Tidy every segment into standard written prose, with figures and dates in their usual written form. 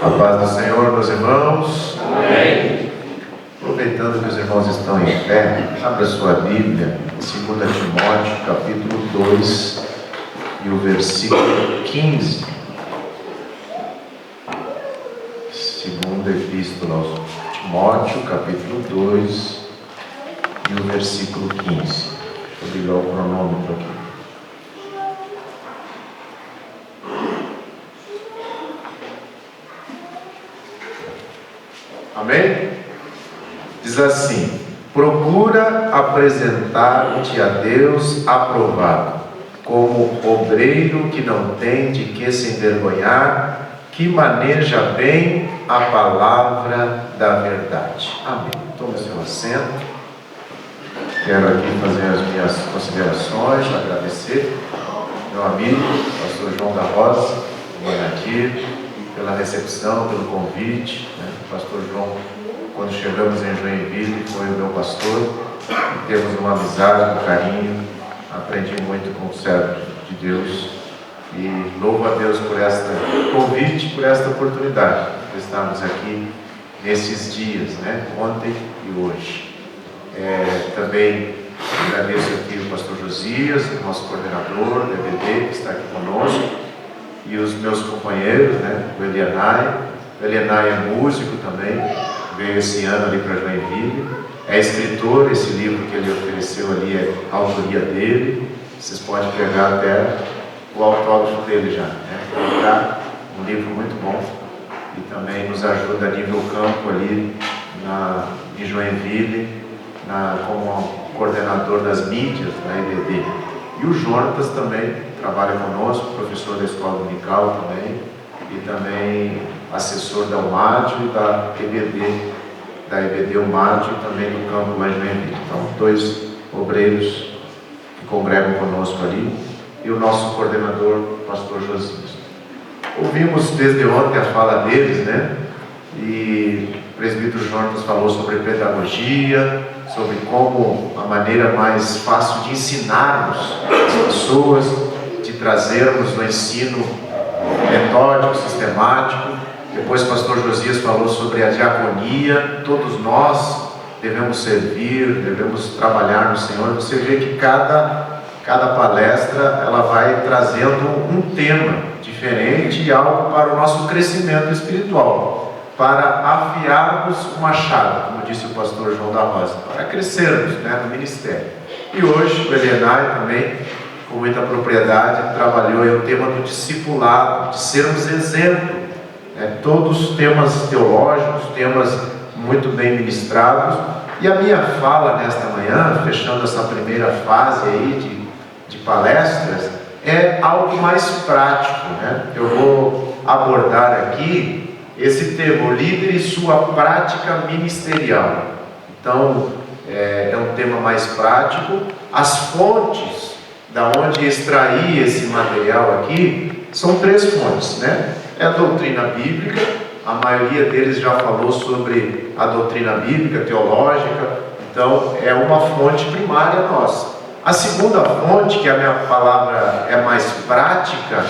A paz do Senhor, meus irmãos. Amém. Aproveitando que os irmãos estão em pé, abra sua Bíblia, 2 Timóteo, capítulo 2, e o versículo 15. Segunda Epístola aos Timóteo, capítulo 2, e o versículo 15. Deixa eu ligar o cronômetro aqui. Amém? Diz assim: procura apresentar-te a Deus aprovado, como obreiro que não tem de que se envergonhar, que maneja bem a palavra da verdade. Amém. Tome seu assento. Quero aqui fazer as minhas considerações, agradecer meu amigo, pastor João da Rosa, aqui, pela recepção, pelo convite. Pastor João, quando chegamos em Joinville, foi o meu pastor, e temos uma amizade, um carinho. Aprendi muito com o servo de Deus e louvo a Deus por este convite, por esta oportunidade de estarmos aqui nesses dias, ontem e hoje. Também agradeço aqui o pastor Josias, o nosso coordenador da EBD, que está aqui conosco, e os meus companheiros, o Elianai. O Elianai é músico também, veio esse ano ali para Joinville, é escritor. Esse livro que ele ofereceu ali é a autoria dele, vocês podem pegar até o autógrafo dele já, um livro muito bom, e também nos ajuda a nível campo ali em Joinville, como coordenador das mídias da EBD. E o Jonatas também trabalha conosco, professor da escola dominical também, e também assessor da UMAD e da EBD UMAD, e também do campo lá em Joinville. Então, 2 obreiros que congregam conosco ali, e o nosso coordenador, pastor Josias. Ouvimos desde ontem a fala deles, e o presbítero Jonatas falou sobre pedagogia, sobre como a maneira mais fácil de ensinarmos as pessoas, de trazermos o ensino metódico, sistemático. Depois o pastor Josias falou sobre a diaconia. Todos nós devemos servir, devemos trabalhar no Senhor. Você vê que cada palestra ela vai trazendo um tema diferente e algo para o nosso crescimento espiritual, para afiarmos o machado, como disse o pastor João da Rosa, para crescermos no ministério. E hoje o Elianai também, com muita propriedade, trabalhou o tema do discipulado, de sermos exemplo. Todos temas teológicos, temas muito bem ministrados. E a minha fala nesta manhã, fechando essa primeira fase aí de palestras, é algo mais prático. Eu vou abordar aqui esse tema, o líder e sua prática ministerial. Então, é um tema mais prático. As fontes da onde extrair esse material aqui são 3 fontes, É a doutrina bíblica. A maioria deles já falou sobre a doutrina bíblica, teológica. Então, é uma fonte primária nossa. A segunda fonte, que a minha palavra é mais prática,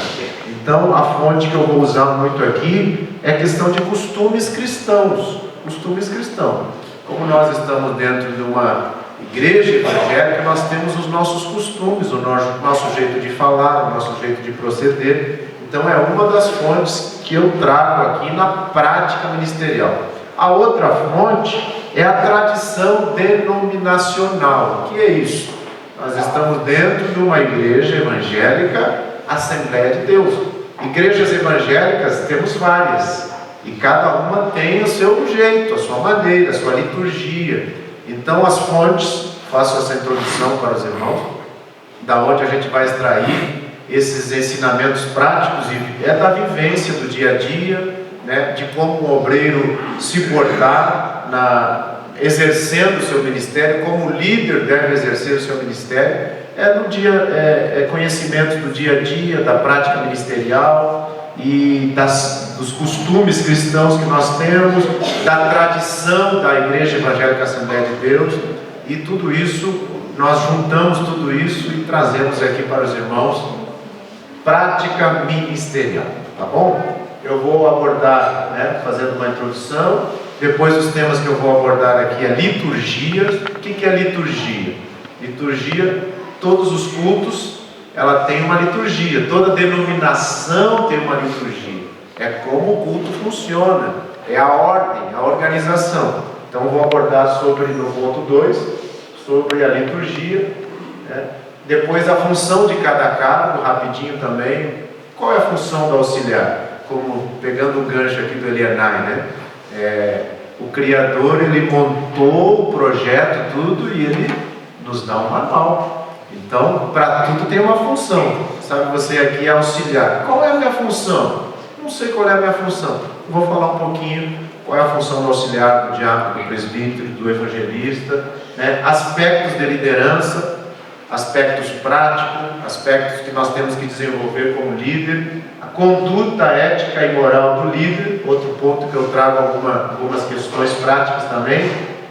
então a fonte que eu vou usar muito aqui é a questão de costumes cristãos. Costumes cristãos. Como nós estamos dentro de uma igreja evangélica, nós temos os nossos costumes, o nosso jeito de falar, o nosso jeito de proceder. Então é uma das fontes que eu trago aqui na prática ministerial. A outra fonte é a tradição denominacional. O que é isso? Nós estamos dentro de uma igreja evangélica, Assembleia de Deus. Igrejas evangélicas temos várias, e cada uma tem o seu jeito, a sua maneira, a sua liturgia. Então as fontes, faço essa introdução para os irmãos, da onde a gente vai extrair esses ensinamentos práticos, e é da vivência do dia a dia, de como um obreiro se portar exercendo o seu ministério, como o líder deve exercer o seu ministério. É conhecimento do dia a dia, da prática ministerial e dos costumes cristãos que nós temos, da tradição da Igreja Evangélica Assembleia de Deus, e tudo isso, nós juntamos tudo isso e trazemos aqui para os irmãos prática ministerial, tá bom? eu vou abordar, fazendo uma introdução. Depois os temas que eu vou abordar aqui é liturgia. O que é liturgia? Liturgia, todos os cultos, ela tem uma liturgia. Toda denominação tem uma liturgia. É como o culto funciona. É a ordem, a organização. Então eu vou abordar no ponto 2, sobre a liturgia. Depois a função de cada cargo, rapidinho também. Qual é a função do auxiliar? Como pegando o gancho aqui do Elianai, o Criador, ele montou o projeto, tudo, e ele nos dá um manual. Então, para tudo tem uma função. Sabe, você aqui é auxiliar. Qual é a minha função? Não sei qual é a minha função. Vou falar um pouquinho qual é a função do auxiliar, do diácono, do presbítero, do evangelista, aspectos de liderança, aspectos práticos, aspectos que nós temos que desenvolver como líder, a conduta ética e moral do líder, outro ponto que eu trago algumas questões práticas também,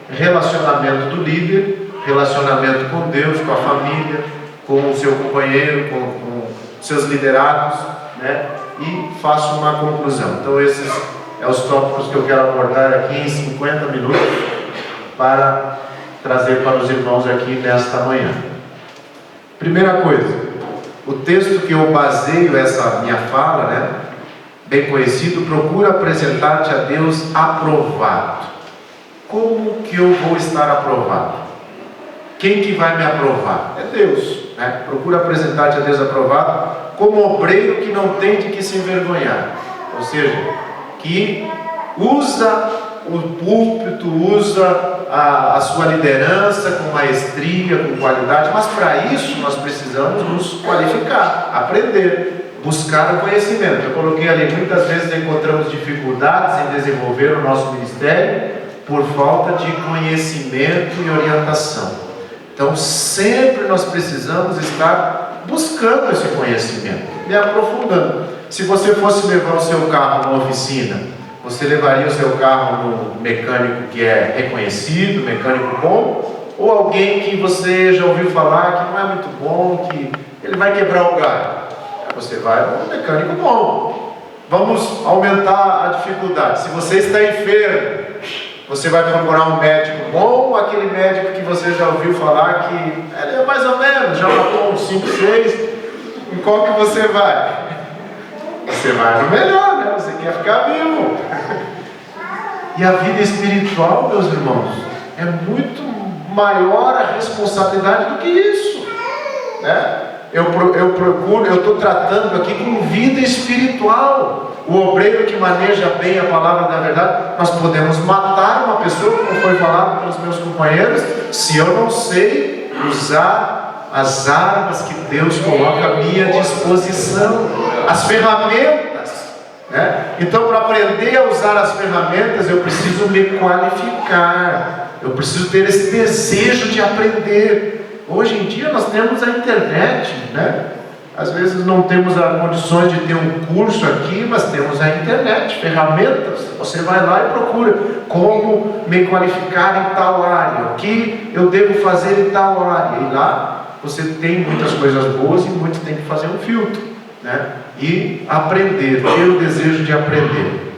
relacionamento do líder, relacionamento com Deus, com a família, com o seu companheiro, com seus liderados, e faço uma conclusão. Então esses são os tópicos que eu quero abordar aqui em 50 minutos para trazer para os irmãos aqui nesta manhã. Primeira coisa, o texto que eu baseio essa minha fala, bem conhecido, procura apresentar-te a Deus aprovado. Como que eu vou estar aprovado? Quem que vai me aprovar? É Deus. Procura apresentar-te a Deus aprovado, como obreiro que não tem de que se envergonhar. Ou seja, que usa o púlpito, usa a sua liderança com maestria, com qualidade, mas para isso nós precisamos nos qualificar, aprender, buscar o conhecimento. Eu coloquei ali, muitas vezes encontramos dificuldades em desenvolver o nosso ministério por falta de conhecimento e orientação. Então sempre nós precisamos estar buscando esse conhecimento, me aprofundando. Se você fosse levar o seu carro numa oficina, você levaria o seu carro no mecânico que é reconhecido, mecânico bom, ou alguém que você já ouviu falar que não é muito bom, que ele vai quebrar o galho? Você vai no mecânico bom. Vamos aumentar a dificuldade. Se você está enfermo, você vai procurar um médico bom, ou aquele médico que você já ouviu falar que ele é mais ou menos, já matou uns 5, 6, em qual que você vai? Você vai no melhor, você quer ficar vivo. E a vida espiritual, meus irmãos, é muito maior a responsabilidade do que isso, eu estou tratando aqui com vida espiritual. O obreiro que maneja bem a palavra da verdade, nós podemos matar uma pessoa, como foi falado pelos meus companheiros, se eu não sei usar as armas que Deus coloca à minha disposição, as ferramentas, Então, para aprender a usar as ferramentas, eu preciso me qualificar, eu preciso ter esse desejo de aprender. Hoje em dia nós temos a internet, Às vezes não temos as condições de ter um curso aqui, mas temos a internet, ferramentas. Você vai lá e procura como me qualificar em tal área, o que eu devo fazer em tal área. E lá você tem muitas coisas boas e muitos têm que fazer um filtro, e aprender, ter o desejo de aprender.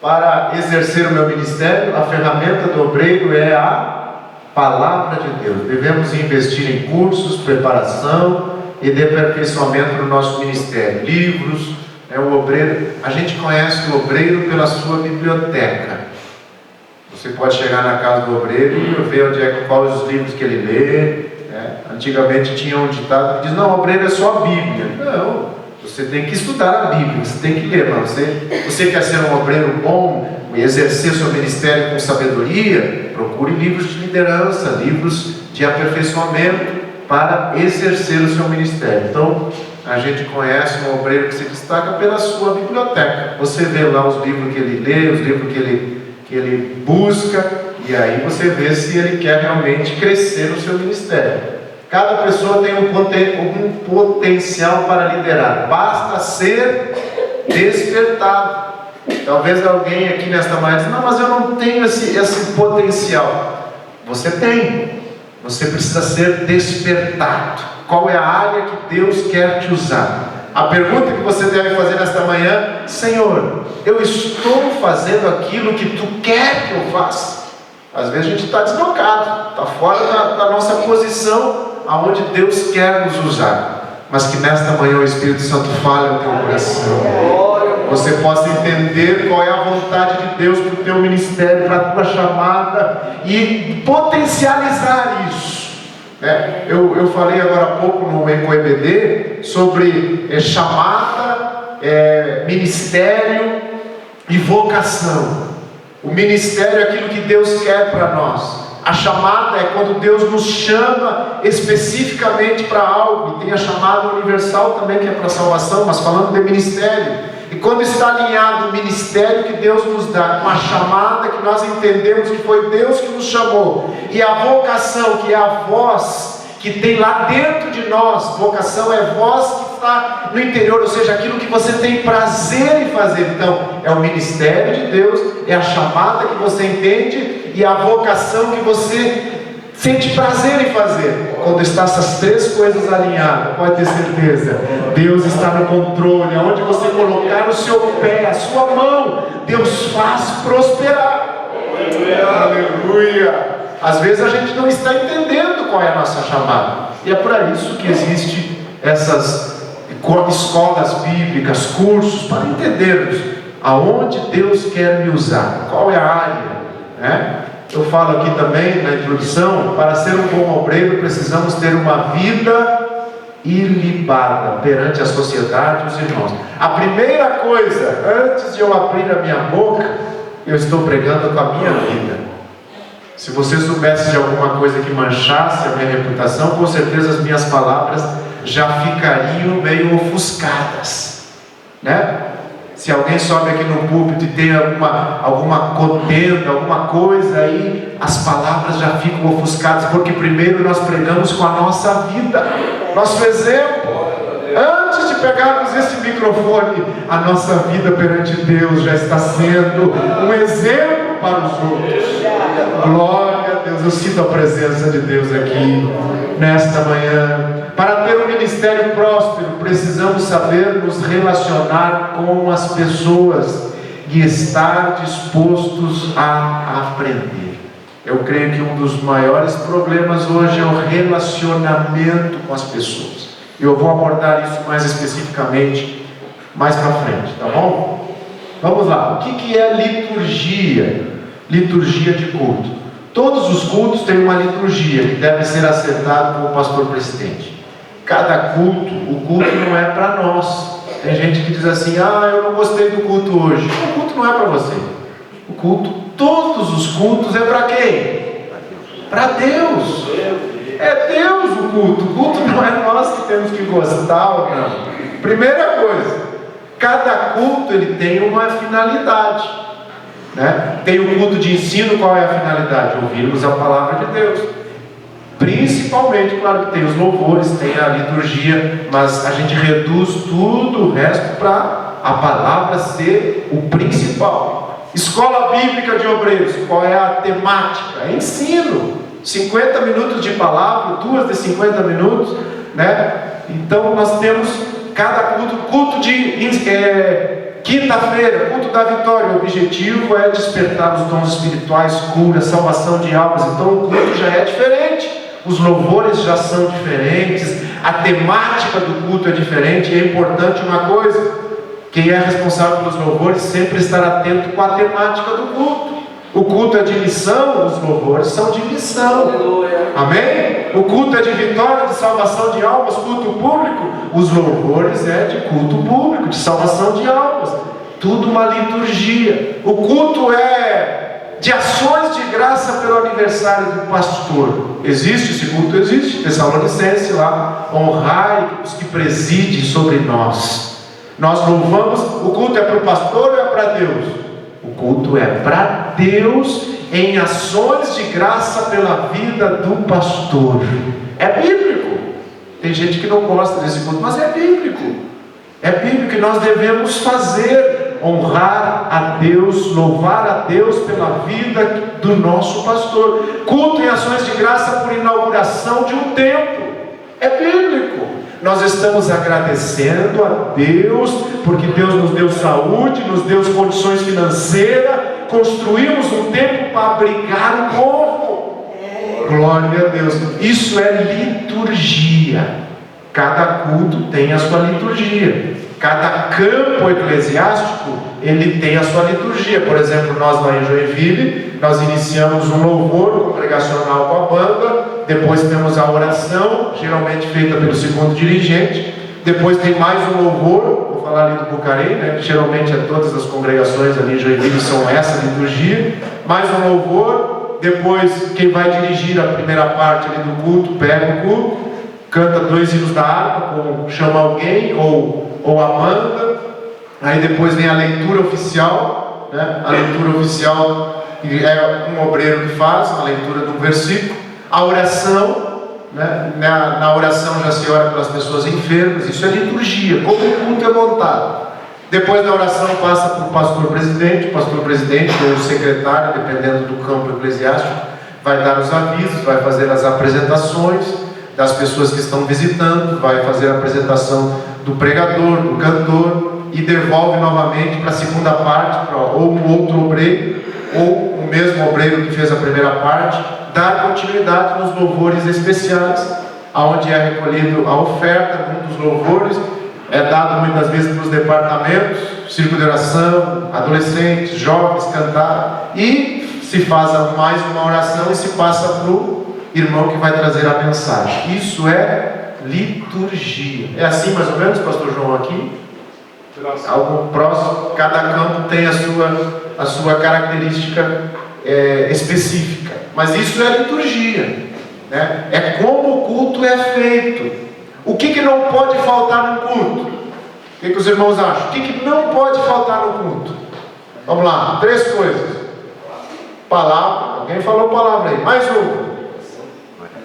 Para exercer o meu ministério, a ferramenta do obreiro é a palavra de Deus. Devemos investir em cursos, preparação e de aperfeiçoamento no nosso ministério, livros, o obreiro, a gente conhece o obreiro pela sua biblioteca. Você pode chegar na casa do obreiro e ver quais os livros que ele lê. Antigamente tinha um ditado que diz: não, o obreiro é só a Bíblia. Não, você tem que estudar a Bíblia, você tem que ler. Mas você quer ser um obreiro bom e exercer seu ministério com sabedoria, procure livros de liderança, livros de aperfeiçoamento para exercer o seu ministério. Então, a gente conhece um obreiro que se destaca pela sua biblioteca. Você vê lá os livros que ele lê, os livros que ele busca, e aí você vê se ele quer realmente crescer no seu ministério. Cada pessoa tem um potencial para liderar, basta ser despertado. Talvez alguém aqui nesta manhã diz: não, mas eu não tenho esse potencial. Você tem. Você precisa ser despertado. Qual é a área que Deus quer te usar? A pergunta que você deve fazer nesta manhã: Senhor, eu estou fazendo aquilo que Tu quer que eu faça? Às vezes a gente está deslocado, está fora da nossa posição, aonde Deus quer nos usar. Mas que nesta manhã o Espírito Santo fale ao teu coração, você possa entender qual é a vontade de Deus para o teu ministério, para a tua chamada, e potencializar isso. Eu falei agora há pouco no EcoEBD sobre chamada, ministério e vocação. O ministério é aquilo que Deus quer para nós. A chamada é quando Deus nos chama especificamente para algo. E tem a chamada universal também, que é para a salvação, mas falando de ministério. E quando está alinhado o ministério que Deus nos dá, com a chamada que nós entendemos que foi Deus que nos chamou, e a vocação, que é a voz que tem lá dentro de nós. Vocação é voz que está no interior, ou seja, aquilo que você tem prazer em fazer. Então, é o ministério de Deus, é a chamada que você entende, e a vocação que você sente prazer em fazer. Quando está essas três coisas alinhadas, pode ter certeza, Deus está no controle. Aonde você colocar o seu pé, a sua mão, Deus faz prosperar. Aleluia! Às vezes a gente não está entendendo qual é a nossa chamada, e é para isso que existe essas escolas bíblicas, cursos, para entendermos aonde Deus quer me usar, qual é a área, Eu falo aqui também na introdução: para ser um bom obreiro precisamos ter uma vida ilibada perante a sociedade e os irmãos. A primeira coisa, antes de eu abrir a minha boca, eu estou pregando com a minha vida. Se você soubesse de alguma coisa que manchasse a minha reputação, com certeza as minhas palavras já ficariam meio ofuscadas, Se alguém sobe aqui no púlpito e tem alguma contenda, alguma coisa aí, as palavras já ficam ofuscadas, porque primeiro nós pregamos com a nossa vida, nosso exemplo. Antes de pegarmos esse microfone, a nossa vida perante Deus já está sendo um exemplo para os outros. Glória a Deus, eu sinto a presença de Deus aqui nesta manhã. Para ter um ministério próspero, precisamos saber nos relacionar com as pessoas e estar dispostos a aprender. Eu creio que um dos maiores problemas hoje é o relacionamento com as pessoas. Eu vou abordar isso mais especificamente mais para frente, tá bom? Vamos lá. O que é liturgia? Liturgia de culto. Todos os cultos têm uma liturgia que deve ser acertada com o pastor presidente. Cada culto, o culto não é para nós. Tem gente que diz assim: eu não gostei do culto hoje. O culto não é para você. O culto, todos os cultos é para quem? Para Deus. É Deus o culto. O culto não é nós que temos que gostar ou não. Primeira coisa, cada culto ele tem uma finalidade, Tem o culto de ensino. Qual é a finalidade? Ouvirmos a palavra de Deus. Principalmente, claro que tem os louvores, tem a liturgia, mas a gente reduz tudo o resto para a palavra ser o principal. Escola bíblica de obreiros, qual é a temática? É ensino. 50 minutos de palavra, 2 de 50 minutos, Então nós temos cada culto de quinta-feira, culto da vitória. O objetivo é despertar os dons espirituais, cura, salvação de almas. Então o culto já é diferente. Os louvores já são diferentes, a temática do culto é diferente. E é importante uma coisa: quem é responsável pelos louvores sempre estar atento com a temática do culto. O culto é de missão, os louvores são de missão. Aleluia. Amém? O culto é de vitória, de salvação de almas, culto público. Os louvores é de culto público, de salvação de almas. Tudo uma liturgia. O culto é de ações de graça pelo aniversário do pastor. Existe esse culto? Existe. Tessalonicense lá: honrai os que presidem sobre nós. Nós louvamos. O culto é para o pastor ou é para Deus? O culto é para Deus em ações de graça pela vida do pastor. É bíblico. Tem gente que não gosta desse culto, mas é bíblico. É bíblico que nós devemos fazer: honrar a Deus, louvar a Deus pela vida do nosso pastor. Culto em ações de graça por inauguração de um templo. É bíblico. Nós estamos agradecendo a Deus, porque Deus nos deu saúde, nos deu condições financeiras, construímos um templo para abrigar o povo. Glória a Deus. Isso é liturgia. Cada culto tem a sua liturgia. Cada campo eclesiástico, ele tem a sua liturgia. Por exemplo, nós lá em Joinville, nós iniciamos um louvor congregacional com a banda, depois temos a oração, geralmente feita pelo segundo dirigente, depois tem mais um louvor, vou falar ali do Bucarém, né? Geralmente todas as congregações ali em Joinville são essa liturgia, mais um louvor, depois quem vai dirigir a primeira parte ali do culto, pega o culto, canta 2 hinos da harpa, chama alguém, ou a banda, aí depois vem a leitura oficial, né? A leitura oficial é um obreiro que faz, a leitura do versículo, a oração, né? Na oração já se ora pelas pessoas enfermas, isso é liturgia, como o culto é montado. Depois da oração passa para o pastor-presidente ou o secretário, dependendo do campo eclesiástico, vai dar os avisos, vai fazer as apresentações das pessoas que estão visitando, vai fazer a apresentação do pregador, do cantor, e devolve novamente para a segunda parte, para ou um outro obreiro, ou o mesmo obreiro que fez a primeira parte, dar continuidade nos louvores especiais, onde é recolhido a oferta, um dos louvores, é dado muitas vezes para os departamentos, círculo de oração, adolescentes, jovens cantar, e se faz mais uma oração e se passa para o irmão que vai trazer a mensagem. Isso é liturgia. É assim mais ou menos, pastor João, aqui? Algo próximo, cada campo tem a sua característica específica, mas isso é liturgia, né? É como o culto é feito. O que não pode faltar no culto? O que os irmãos acham? O que não pode faltar no culto? Vamos lá, 3 coisas. Palavra, alguém falou palavra aí, mais uma.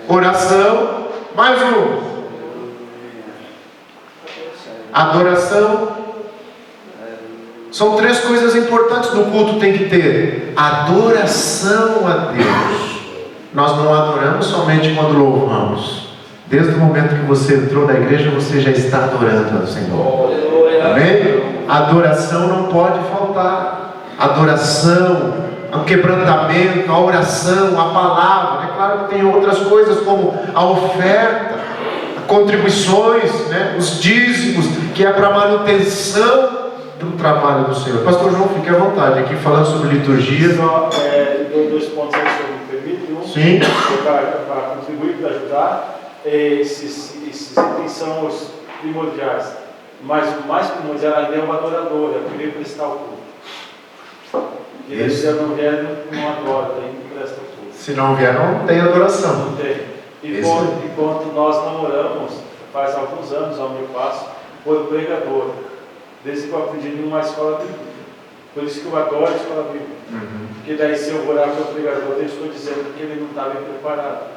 Oração, mais um. Adoração. São 3 coisas importantes no culto, tem que ter adoração a Deus. Nós não adoramos somente quando louvamos. Desde o momento que você entrou na igreja, você já está adorando ao Senhor. Amém? Adoração não pode faltar. Adoração, o quebrantamento, a oração, a palavra. É claro que tem outras coisas como a oferta, contribuições, né? Os dízimos, que é para manutenção do trabalho do Senhor. Pastor João, fique à vontade aqui falando sobre liturgia. Só 2 pontos aí sobre o permite. Sim. Para contribuir, para ajudar. Esses itens são os primordiais. Mas o mais primordial ainda é o adorador, é o primeiro prestar o culto. Porque se não vier, não adora, tem que prestar o culto. Se não vier, não tem adoração. Não tem. Enquanto nós não oramos, faz alguns anos ao meu passo, por pregador, desde que eu aprendi numa escola bíblica. Por isso que eu adoro a escola bíblica. Porque daí, se eu orar pelo pregador, eu estou dizendo que ele não está bem preparado.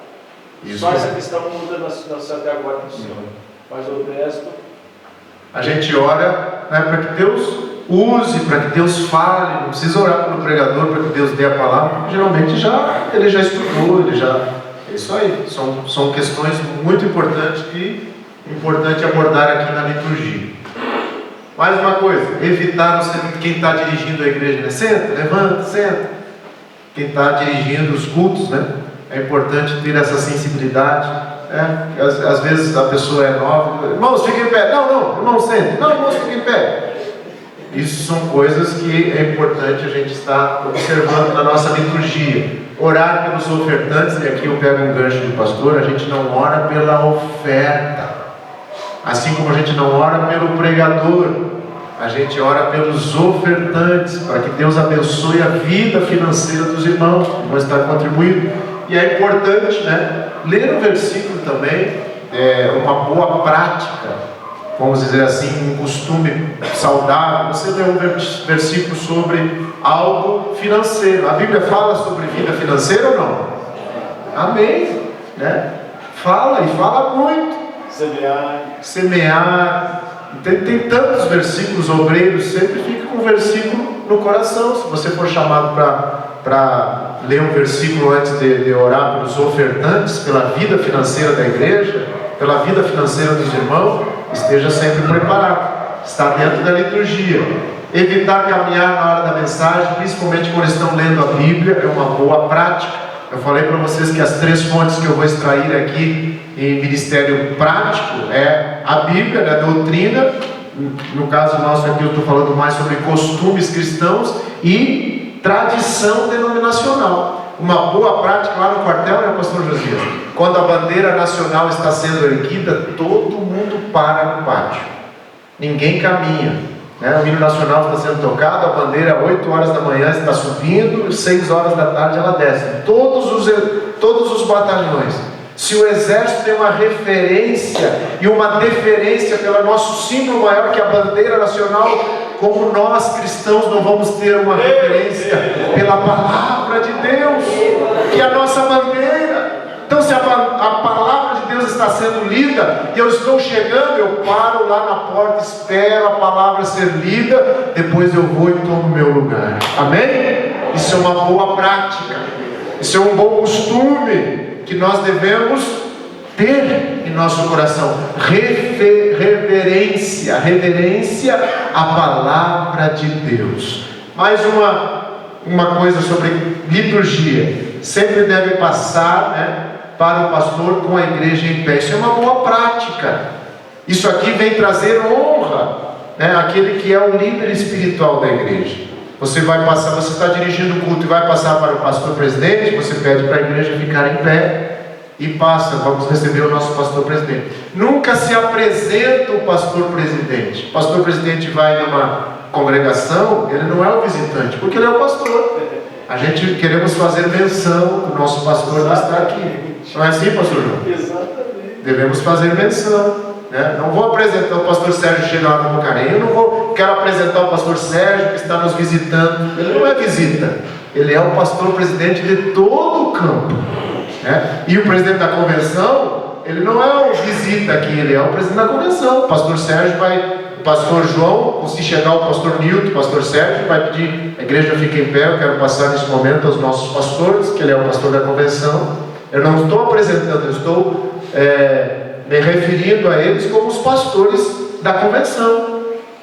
Isso. Só essa questão muda até agora no Senhor. Mas o resto. A gente ora, né, para que Deus use, para que Deus fale. Não precisa orar pelo pregador para que Deus dê a palavra, porque geralmente ele já estudou, é isso aí. São questões muito importantes e importante abordar aqui na liturgia. Mais uma coisa, evitar quem está dirigindo a igreja, né? Senta, levanta, senta. Quem está dirigindo os cultos, né? É importante ter essa sensibilidade, né? Às vezes a pessoa é nova, irmãos, fiquem em pé. Não, irmãos, sentem. Não, irmãos, fiquem em pé. Isso são coisas que é importante a gente estar observando na nossa liturgia. Orar pelos ofertantes, e aqui eu pego um gancho do pastor, a gente não ora pela oferta. Assim como a gente não ora pelo pregador, a gente ora pelos ofertantes, para que Deus abençoe a vida financeira dos irmãos, que vão estar contribuindo. E é importante, né, ler o versículo também, é uma boa prática, vamos dizer assim, um costume saudável. Você lê um versículo sobre algo financeiro. A Bíblia fala sobre vida financeira ou não? Amém, né? Fala, e fala muito. Semear. Tem tantos versículos, obreiros, sempre fica com um versículo no coração. Se você for chamado para ler um versículo antes de orar pelos ofertantes, pela vida financeira da igreja, pela vida financeira dos irmãos, esteja sempre preparado, está dentro da liturgia. Evitar caminhar na hora da mensagem, principalmente quando estão lendo a Bíblia, é uma boa prática. Eu falei para vocês que as 3 fontes que eu vou extrair aqui em ministério prático é a Bíblia, a doutrina. No caso nosso aqui eu estou falando mais sobre costumes cristãos e tradição denominacional. Uma boa prática lá no quartel, né, pastor Josias? Quando a bandeira nacional está sendo erguida, todo mundo para no pátio, ninguém caminha, né? O hino nacional está sendo tocado, a bandeira 8 horas da manhã está subindo, 6 horas da tarde ela desce, todos os batalhões. Se o exército tem uma referência e uma deferência pelo nosso símbolo maior que a bandeira nacional, como nós cristãos não vamos ter uma referência pela palavra de Deus, que é a nossa bandeira? Então, se a palavra de Deus está sendo lida e eu estou chegando, eu paro lá na porta, espero a palavra ser lida, depois eu vou e tomo o meu lugar. Amém? Isso é uma boa prática, isso é um bom costume que nós devemos ter em nosso coração. Reverência à palavra de Deus. Mais uma coisa sobre liturgia: sempre deve passar, né, para o pastor com a igreja em pé. Isso é uma boa prática. Isso aqui vem trazer honra, né, àquele que é o líder espiritual da igreja. Você vai passar, você está dirigindo o culto e vai passar para o pastor presidente, você pede para a igreja ficar em pé e passa, vamos receber o nosso pastor presidente. Nunca se apresenta o pastor presidente. O pastor presidente vai numa congregação, ele não é o visitante, porque ele é o pastor. A gente queremos fazer menção do nosso pastor que está aqui. Não é assim, pastor João? Exatamente. Devemos fazer menção, né? Não vou apresentar o pastor Sérgio chega lá no Bocarenha, eu não quero apresentar o pastor Sérgio que está nos visitando. Ele não é visita, ele é o pastor presidente de todo o campo, né? E o presidente da convenção, ele não é o visita aqui, ele é o presidente da convenção. O pastor Sérgio o pastor João, se chegar o pastor Nilton, o pastor Sérgio vai pedir, a igreja fica em pé. Eu quero passar nesse momento aos nossos pastores, que ele é o pastor da convenção. Eu não estou apresentando, eu estou me referindo a eles como os pastores da convenção.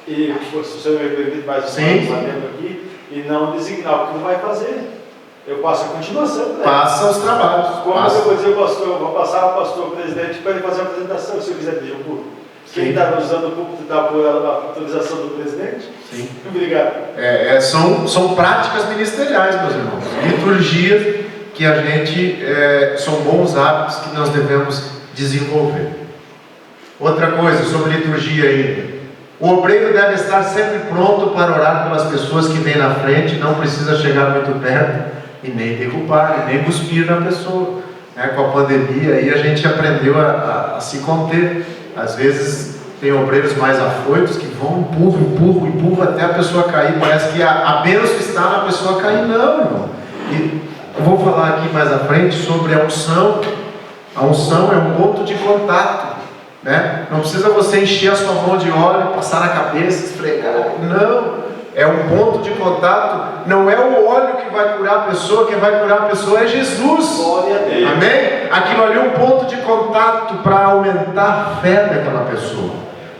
E se você me permite mais um adendo aqui, e não designar o que não vai fazer. Eu passo a continuação. Né? Passa os trabalhos. Como eu vou dizer, pastor, eu vou passar ao pastor presidente para ele fazer a apresentação, se eu quiser pedir o público. Quem está usando o público dá a autorização do presidente? Sim. Obrigado. São práticas ministeriais, meus irmãos. Liturgias que a gente, são bons hábitos que nós devemos desenvolver. Outra coisa sobre liturgia ainda. O obreiro deve estar sempre pronto para orar pelas pessoas que vêm na frente, não precisa chegar muito perto e nem derrubar, e nem cuspir na pessoa. Né? Com a pandemia aí a gente aprendeu a se conter. Às vezes tem obreiros mais afoitos que vão, empurram até a pessoa cair. Parece que a bênção está na pessoa cair. Não, irmão. E eu vou falar aqui mais à frente sobre a unção. A unção é um ponto de contato, né? Não precisa você encher a sua mão de óleo, passar na cabeça, esfregar. Não, é um ponto de contato. Não é o óleo que vai curar a pessoa. Quem vai curar a pessoa é Jesus. Glória a Deus. Amém? Aquilo ali é um ponto de contato para aumentar a fé daquela pessoa.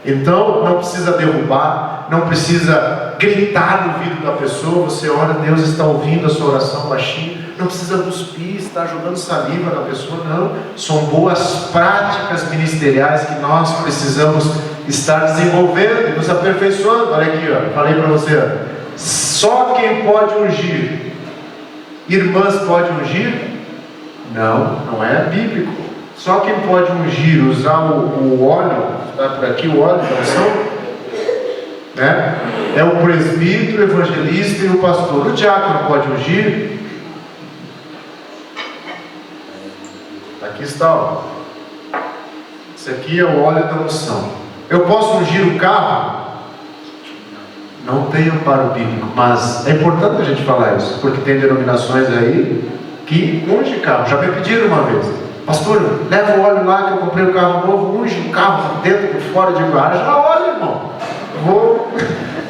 Então não precisa derrubar, não precisa gritar no ouvido da pessoa. Você ora, Deus está ouvindo a sua oração baixinho. Não precisa cuspir, estar jogando saliva na pessoa, não. São boas práticas ministeriais que nós precisamos estar desenvolvendo e nos aperfeiçoando. Olha aqui, ó, falei para você, ó. Só quem pode ungir. Irmãs pode ungir? Não, não é bíblico. Só quem pode ungir, usar o óleo, está por aqui o óleo da unção, né? É o presbítero, o evangelista e o pastor. O diácono pode ungir? Aqui está, ó. Esse aqui é o óleo da unção. Eu posso ungir o carro? Não tem amparo bíblico, mas é importante a gente falar isso, porque tem denominações aí que unge carro. Já me pediram uma vez: pastor, leva o óleo lá que eu comprei um carro novo, unge o carro por dentro, por fora. De já olha, irmão, vou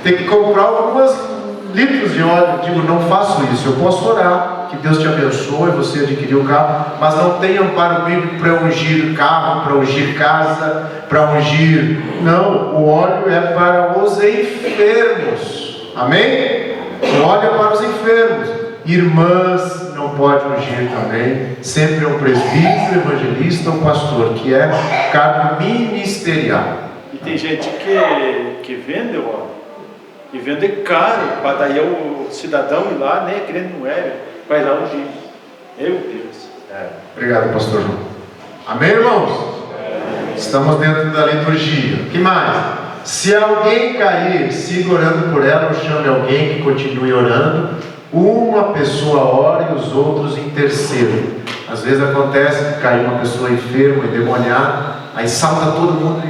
ter que comprar alguns litros de óleo. Digo, não faço isso, eu posso orar. que Deus te abençoe, você adquiriu o carro, mas não tem amparo bíblico para ungir carro, para ungir casa, para ungir. Não, o óleo é para os enfermos. Amém? O óleo é para os enfermos. Irmãs não pode ungir também. Sempre é um presbítero, evangelista ou pastor, que é cargo ministerial. E tem gente que vende o óleo, e vende caro, para daí o cidadão ir lá, nem crendo no óleo, vai lá ungir. Meu Deus. Obrigado, pastor João. Amém, irmãos? Estamos dentro da liturgia. O que mais? Se alguém cair, siga orando por ela, ou chame alguém que continue orando. Uma pessoa ora e os outros intercedam. Às vezes acontece que cai uma pessoa enferma, endemoniada, aí salta todo mundo,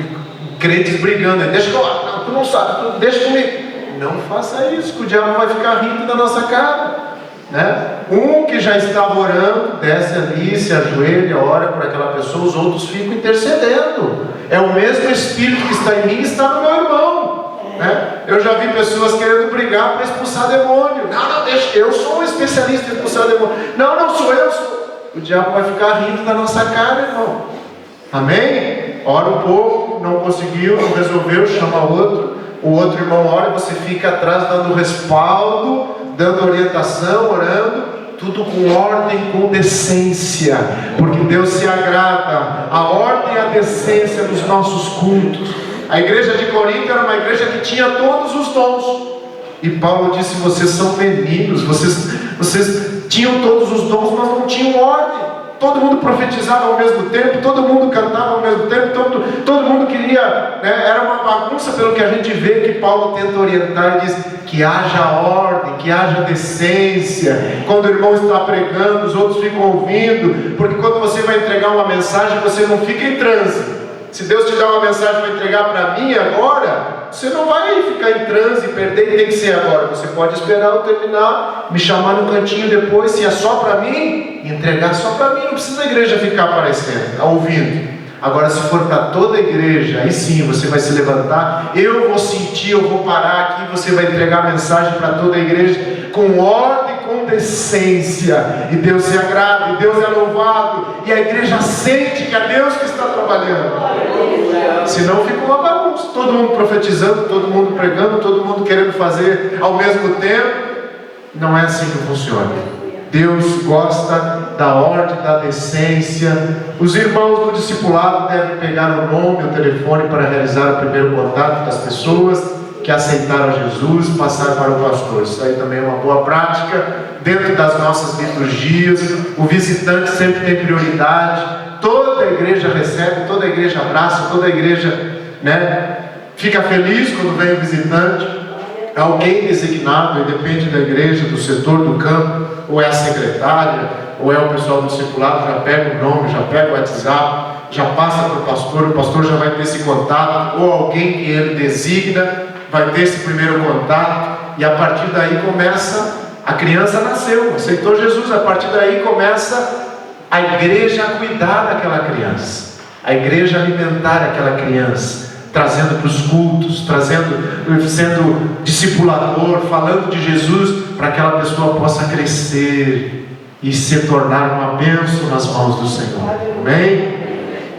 crentes brigando, deixa que eu oro, não, tu não sabe, deixa comigo. Não faça isso, que o diabo vai ficar rindo da nossa cara, né? Um que já estava orando, desce ali, se ajoelha, ora por aquela pessoa, os outros ficam intercedendo. É o mesmo Espírito que está em mim, está no meu irmão, né? Eu já vi pessoas querendo brigar para expulsar demônio. Não, deixa, eu sou um especialista em expulsar demônio. Não sou eu. O diabo vai ficar rindo da nossa cara, irmão. Amém? Ora um pouco, não conseguiu, não resolveu, chama outro. O outro irmão ora, você fica atrás dando respaldo, dando orientação, orando, tudo com ordem, com decência, porque Deus se agrada a ordem e a decência dos nossos cultos. A igreja de Corinto era uma igreja que tinha todos os dons, e Paulo disse: vocês são meninos, vocês tinham todos os dons, mas não tinham ordem. Todo mundo profetizava ao mesmo tempo, todo mundo cantava ao mesmo tempo, todo mundo queria, né? Era uma bagunça, pelo que a gente vê que Paulo tenta orientar e diz que haja ordem, que haja decência. Quando o irmão está pregando, os outros ficam ouvindo, porque quando você vai entregar uma mensagem, você não fica em transe. Se Deus te dá uma mensagem para entregar para mim agora, você não vai ficar em transe e perder, tem que ser agora. Você pode esperar eu terminar, me chamar no cantinho depois, se é só para mim, entregar só para mim. Não precisa a igreja ficar aparecendo, ouvindo. Agora, se for para toda a igreja, aí sim você vai se levantar, eu vou sentir, eu vou parar aqui, você vai entregar a mensagem para toda a igreja com ordem, com decência, e Deus se agrada, e Deus é louvado, e a igreja sente que é Deus que está trabalhando. Senão fica uma bagunça, todo mundo profetizando, todo mundo pregando, todo mundo querendo fazer ao mesmo tempo. Não é assim que funciona. Deus gosta da ordem, da decência. Os irmãos do discipulado devem pegar o nome, o telefone para realizar o primeiro contato das pessoas que aceitaram Jesus, passar para o pastor. Isso aí também é uma boa prática dentro das nossas liturgias. O visitante sempre tem prioridade. Toda a igreja recebe, toda a igreja abraça, toda a igreja, né, fica feliz quando vem o visitante. Alguém designado, e depende da igreja, do setor, do campo, ou é a secretária, ou é o pessoal do discipulado, já pega o nome, já pega o WhatsApp, já passa para o pastor já vai ter esse contato, ou alguém que ele designa vai ter esse primeiro contato, e a partir daí começa, a criança nasceu, aceitou Jesus, a partir daí começa a igreja a cuidar daquela criança, a igreja a alimentar aquela criança, trazendo para os cultos, sendo discipulador, falando de Jesus, para que aquela pessoa possa crescer e se tornar uma bênção nas mãos do Senhor. Amém?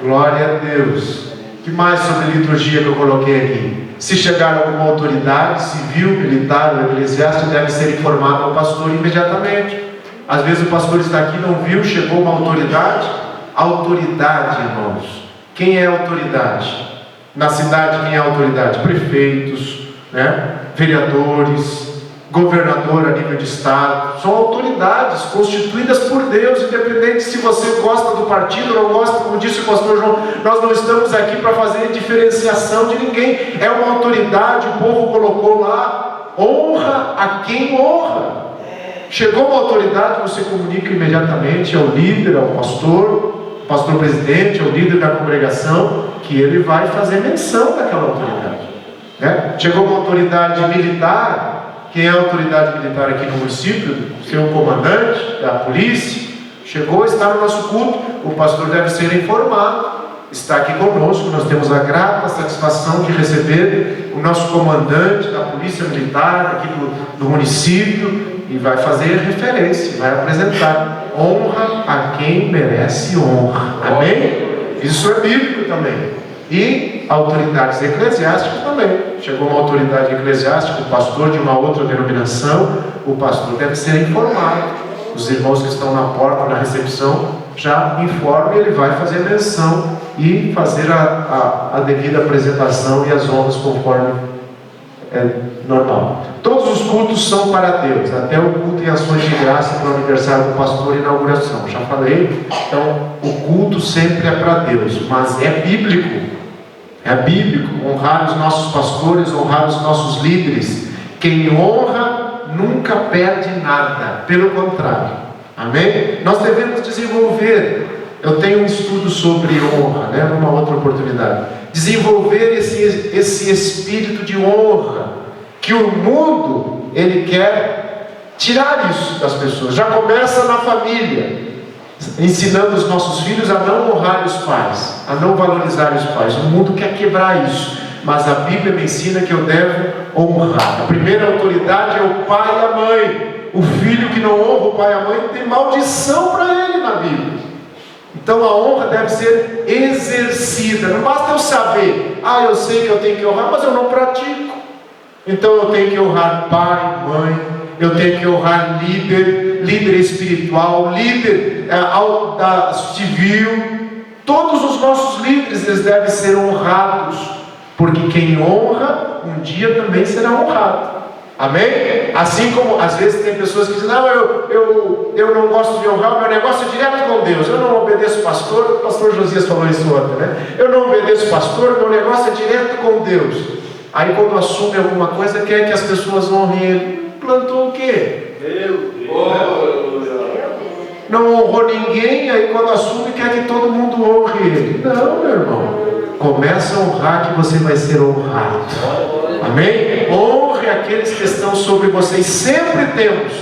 Glória a Deus. O que mais sobre liturgia que eu coloquei aqui? Se chegar alguma autoridade civil, militar ou eclesiástica, deve ser informado ao pastor imediatamente. Às vezes o pastor está aqui, não viu, chegou uma autoridade. Autoridade, irmãos. Quem é autoridade? Na cidade, quem é autoridade? Prefeitos, né? Vereadores, governador a nível de estado. São autoridades constituídas por Deus, independente se você gosta do partido ou não gosta, como disse o pastor João. Nós não estamos aqui para fazer diferenciação de ninguém. É uma autoridade, o povo colocou lá. Honra a quem honra. Chegou uma autoridade, você comunica imediatamente ao líder, ao pastor presidente, ao líder da congregação, que ele vai fazer menção daquela autoridade, né? Chegou uma autoridade militar. Quem é a autoridade militar aqui no município? Seu comandante da polícia chegou, está no nosso culto, o pastor deve ser informado, está aqui conosco. Nós temos a grata satisfação de receber o nosso comandante da polícia militar aqui do município, e vai fazer referência, vai apresentar. Honra a quem merece honra. Amém? Isso é bíblico também. E autoridades eclesiásticas também. Chegou uma autoridade eclesiástica, o pastor de uma outra denominação, o pastor deve ser informado. Os irmãos que estão na porta, na recepção, já informam e ele vai fazer menção e fazer a devida apresentação e as honras conforme é normal. Todos os cultos são para Deus, até o culto em ações de graça para o aniversário do pastor e inauguração. Já falei, então o culto sempre é para Deus, mas é bíblico. É bíblico honrar os nossos pastores, honrar os nossos líderes. Quem honra nunca perde nada, pelo contrário. Amém? Nós devemos desenvolver. Eu tenho um estudo sobre honra, numa outra oportunidade. Desenvolver esse espírito de honra, que o mundo, ele quer tirar isso das pessoas. Já começa na família, ensinando os nossos filhos a não honrar os pais, a não valorizar os pais. O mundo quer quebrar isso, mas a Bíblia me ensina que eu devo honrar. A primeira autoridade é o pai e a mãe. O filho que não honra o pai e a mãe tem maldição para ele na Bíblia. Então a honra deve ser exercida. Não basta eu saber, eu sei que eu tenho que honrar, mas eu não pratico. Então eu tenho que honrar pai, mãe, eu tenho que honrar líder espiritual, líder civil. Todos os nossos líderes, eles devem ser honrados, porque quem honra, um dia também será honrado. Amém? Assim como às vezes tem pessoas que dizem, eu não gosto de honrar, o meu negócio é direto com Deus, eu não obedeço pastor. O pastor Josias falou isso ontem, eu não obedeço pastor, meu negócio é direto com Deus. Aí quando assume alguma coisa, quer que as pessoas honrem ele. Plantou o quê? Não honrou ninguém, aí quando assume quer que todo mundo honre ele. Não, meu irmão. Começa a honrar que você vai ser honrado. Amém? Honre aqueles que estão sobre vocês. Sempre temos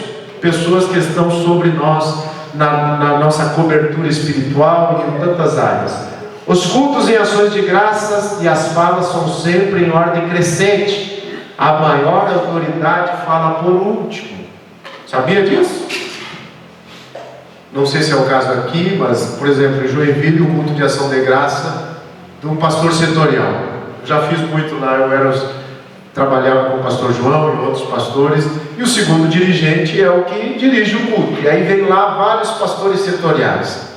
pessoas que estão sobre nós, na nossa cobertura espiritual e em tantas áreas. Os cultos em ações de graças e as falas são sempre em ordem crescente. A maior autoridade fala por último. Sabia disso? Não sei se é o caso aqui, mas, por exemplo, em Joinville, o culto de ação de graça de um pastor setorial. Já fiz muito lá, trabalhava com o pastor João e outros pastores, e o segundo dirigente é o que dirige o culto. E aí vem lá vários pastores setoriais,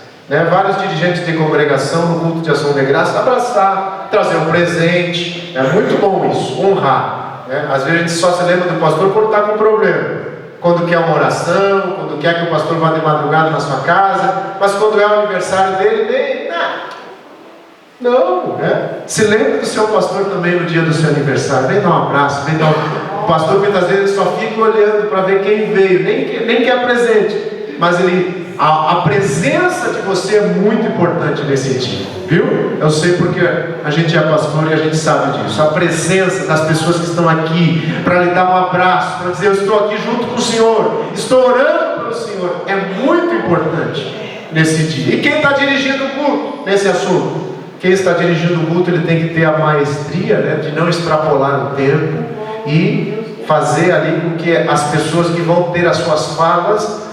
vários dirigentes de congregação no culto de ação de graça, abraçar, trazer um presente. É muito bom isso, honrar. Às vezes a gente só se lembra do pastor quando está com problema. Quando quer uma oração, quando quer que o pastor vá de madrugada na sua casa, mas quando é o aniversário dele, nem nada. Não, se lembre do seu pastor também no dia do seu aniversário, vem dar um abraço, vem dar o pastor muitas vezes só fica olhando para ver quem veio, nem quer presente, mas a presença de você é muito importante nesse dia, viu? Eu sei porque a gente é pastor e a gente sabe disso. A presença das pessoas que estão aqui para lhe dar um abraço, para dizer eu estou aqui junto com o Senhor, estou orando pelo Senhor, é muito importante nesse dia. E quem está dirigindo o culto nesse assunto? Quem está dirigindo o culto, ele tem que ter a maestria, de não extrapolar o tempo e fazer ali com que as pessoas que vão ter as suas falas,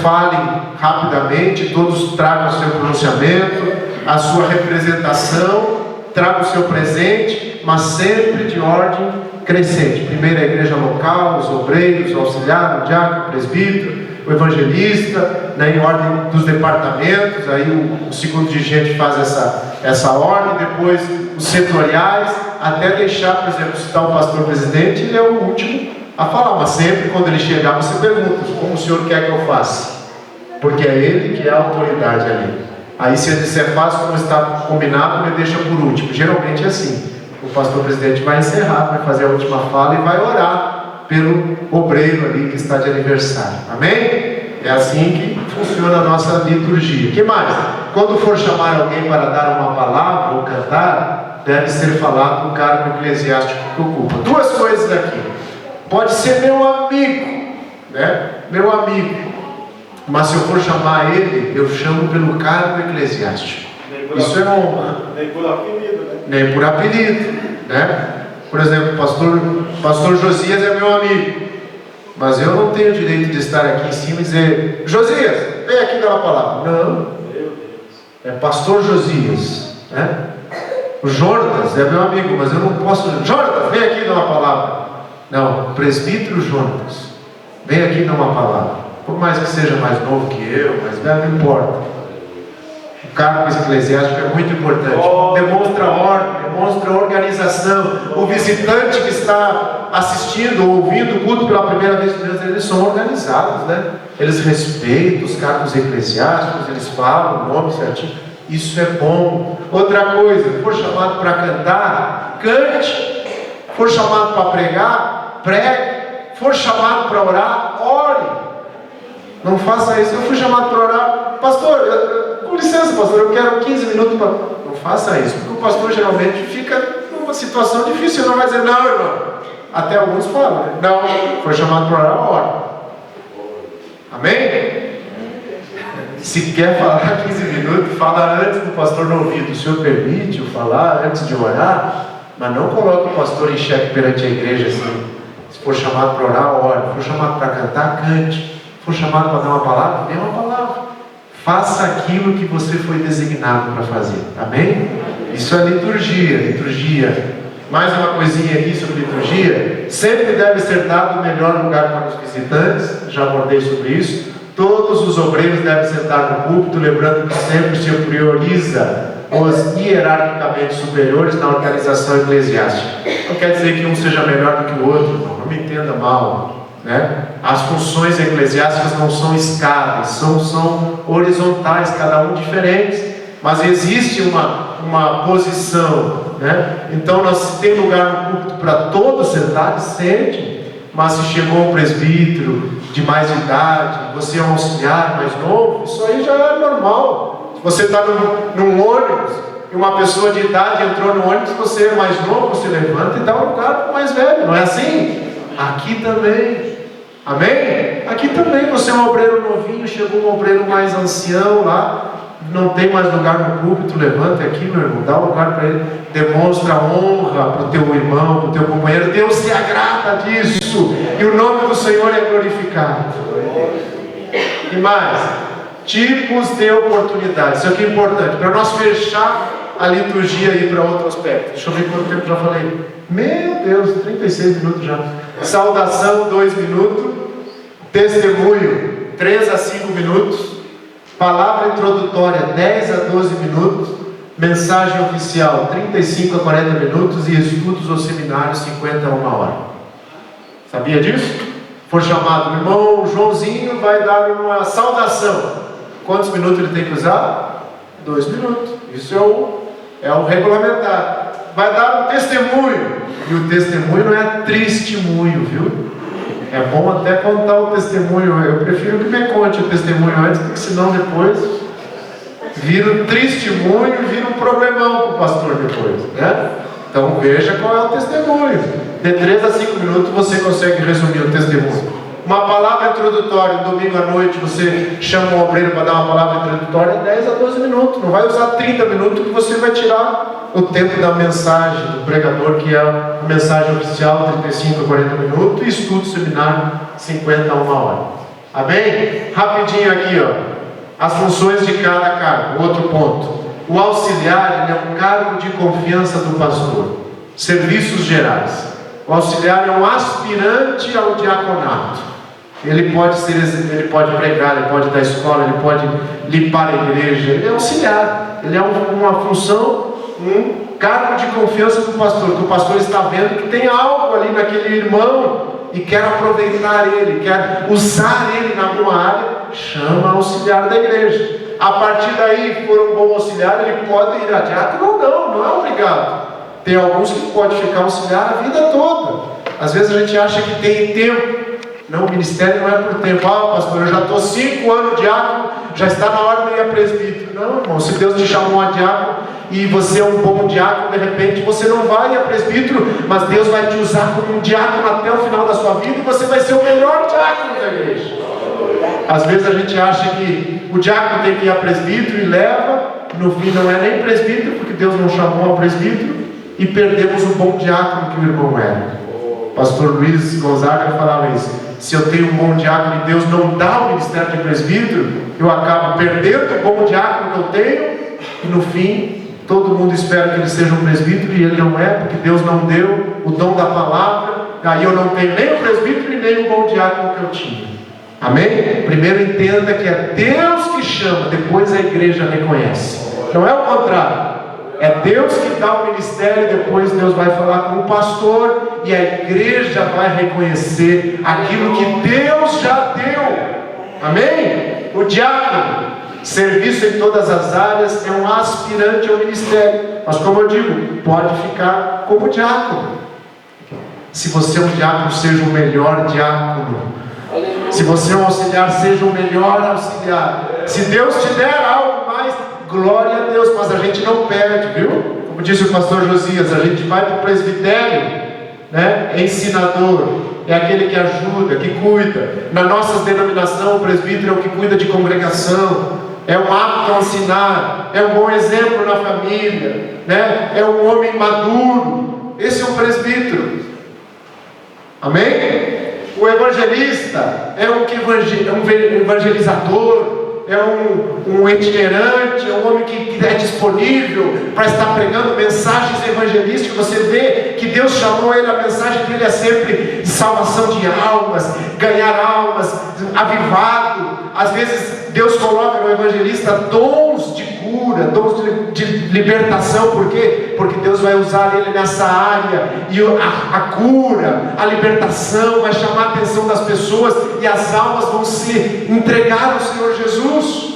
falem rapidamente, todos tragam o seu pronunciamento, a sua representação, tragam o seu presente, mas sempre de ordem crescente. Primeiro a igreja local, os obreiros, o auxiliar, o diácono, o presbítero, o evangelista, em ordem dos departamentos. Aí o segundo dirigente faz essa ordem, depois os setoriais, até deixar, por exemplo, se está o pastor presidente, ele é o último a falar, mas sempre quando ele chegar você pergunta, como o senhor quer que eu faça? Porque é ele que é a autoridade ali. Aí se ele disser faça como está combinado, me deixa por último. Geralmente é assim, o pastor presidente vai encerrar, vai fazer a última fala e vai orar pelo obreiro ali que está de aniversário. Amém? É assim que funciona a nossa liturgia. O que mais? Quando for chamar alguém para dar uma palavra ou cantar, deve ser falado no cargo eclesiástico que ocupa. Duas coisas aqui. Pode ser meu amigo, meu amigo, mas se eu for chamar ele, eu chamo pelo cargo eclesiástico. Isso é honra. Nem por apelido, Nem por apelido, Por exemplo, pastor Josias é meu amigo, Mas eu não tenho o direito de estar aqui em cima e dizer: Josias, vem aqui dar uma palavra. Não, é pastor Josias, né? O Jonatas é meu amigo, mas eu não posso. Jonatas, vem aqui dar uma palavra. Não, presbítero Jonatas, vem aqui dar uma palavra. Por mais que seja mais novo que eu, mas não importa. O cargo eclesiástico é muito importante. Demonstra ordem, demonstra organização. O visitante que está assistindo ou ouvindo o culto pela primeira vez, eles são organizados, né? Eles respeitam os cargos eclesiásticos, eles falam o nome certinho. Isso é bom. Outra coisa, for chamado para cantar, cante. For chamado para pregar, pregue. For chamado para orar, ore. Não faça isso. Eu fui chamado para orar, pastor, com licença, pastor, eu quero 15 minutos para... Não faça isso, porque o pastor geralmente fica numa situação difícil. Não vai dizer: não, irmão. Até alguns falam, né? Não, foi chamado para orar, ora. Amém? Se quer falar 15 minutos, fala antes do pastor no ouvido. O Senhor permite-o falar antes de orar, mas não coloque o pastor em xeque perante a igreja assim. Se for chamado para orar, ore. Se for chamado para cantar, cante. Se for chamado para dar uma palavra, dê uma palavra. Faça aquilo que você foi designado para fazer. Amém? Isso é liturgia. Liturgia. Mais uma coisinha aqui sobre liturgia. Sempre deve ser dado o melhor lugar para os visitantes. Já abordei sobre isso. Todos os obreiros devem sentar no púlpito, lembrando que sempre se prioriza os hierarquicamente superiores na organização eclesiástica. Não quer dizer que um seja melhor do que o outro, não me entenda mal, né? As funções eclesiásticas não são escadas, são horizontais, cada um diferentes, mas existe uma posição, né? Então, se tem lugar no púlpito para todos sentarem, sente. Mas se chegou um presbítero de mais idade, você é um auxiliar mais novo, isso aí já é normal. Se você está num ônibus e uma pessoa de idade entrou no ônibus, você é mais novo, você levanta e dá um lugar para o mais velho, não é assim? Aqui também, amém? Aqui também, você é um obreiro novinho, chegou um obreiro mais ancião lá, não tem mais lugar no púlpito, levanta aqui, meu irmão, dá um lugar para ele, demonstra honra para o teu irmão, para o teu companheiro. Deus se agrada disso, e o nome do Senhor é glorificado. E mais, tipos de oportunidades, isso aqui é importante, para nós fechar a liturgia e ir para outro aspecto. Deixa eu ver quanto tempo já falei. Meu Deus, 36 minutos já. Saudação, 2 minutos. Testemunho, 3 a 5 minutos. Palavra introdutória, 10 a 12 minutos. Mensagem oficial, 35 a 40 minutos. E estudos ou seminários, 50 a 1 hora. Sabia disso? For chamado, o irmão Joãozinho vai dar uma saudação. Quantos minutos ele tem que usar? 2 minutos. Isso é o regulamentar. Vai dar um testemunho. E o testemunho não é testemunho, viu? É bom até contar o testemunho. Eu prefiro que me conte o testemunho antes, porque senão depois vira um testemunho, vira um problemão para o pastor depois, né? Então veja qual é o testemunho. De 3 a 5 minutos você consegue resumir o testemunho. Uma palavra introdutória, domingo à noite, você chama um obreiro para dar uma palavra introdutória, 10 a 12 minutos. Não vai usar 30 minutos que você vai tirar o tempo da mensagem do pregador, que é a mensagem oficial, 35 a 40 minutos, e estudo seminário, 50 a 1 hora. Amém? Rapidinho aqui, ó. As funções de cada cargo. Outro ponto. O auxiliar, ele é um cargo de confiança do pastor. Serviços gerais. O auxiliar é um aspirante ao diaconato. Ele pode pregar, ele pode dar escola, ele pode limpar a igreja. Ele é auxiliar. Ele é uma função, um cargo de confiança do pastor. Que o pastor está vendo que tem algo ali naquele irmão e quer aproveitar ele, quer usar ele na alguma área, chama auxiliar da igreja. A partir daí, for um bom auxiliar, ele pode ir a diácono ou não é obrigado. Tem alguns que podem ficar auxiliar a vida toda. Às vezes a gente acha que tem tempo. Não, o ministério não é por tempo. Ah, pastor, eu já estou 5 anos diácono, já está na hora de ir a presbítero. Não, irmão, se Deus te chamou a diácono e você é um bom diácono, de repente você não vai a presbítero, mas Deus vai te usar como um diácono até o final da sua vida e você vai ser o melhor diácono da igreja. Às vezes a gente acha que o diácono tem que ir a presbítero e leva, no fim não é nem presbítero, porque Deus não chamou a presbítero, e perdemos o bom diácono que o irmão era. pastor Luiz Gonzaga falava isso. Se eu tenho um bom diácono e Deus não dá o ministério de presbítero, eu acabo perdendo o bom diácono que eu tenho, e no fim, todo mundo espera que ele seja um presbítero e ele não é, porque Deus não deu o dom da palavra, aí eu não tenho nem o presbítero e nem o bom diácono que eu tinha. Amém? Primeiro entenda que é Deus que chama, depois a igreja reconhece. Não é o contrário. É Deus que dá o ministério, depois Deus vai falar com o pastor e a igreja vai reconhecer aquilo que Deus já deu. Amém? O diácono, serviço em todas as áreas, é um aspirante ao ministério. Mas como eu digo, pode ficar como diácono. Se você é um diácono, seja o melhor diácono. Se você é um auxiliar, seja o melhor auxiliar. Se Deus te der algo mais, glória a Deus, mas a gente não perde, viu? Como disse o pastor Josias, a gente vai para o presbitério, né? É ensinador, é aquele que ajuda, que cuida. Na nossa denominação, o presbítero é o que cuida de congregação, é um apto a ensinar, é um bom exemplo na família, né? É um homem maduro. Esse é um presbítero. Amém? O evangelista é um evangelizador, é um itinerante, é um homem que é disponível para estar pregando mensagens evangelísticas. Você vê que Deus chamou ele, a mensagem dele é sempre de salvação de almas, ganhar almas, avivado. Às vezes Deus coloca no evangelista dons de cura, dons de libertação. Por quê? Porque Deus vai usar ele nessa área, e a cura, a libertação vai chamar a atenção das pessoas, e as almas vão se entregar ao Senhor Jesus.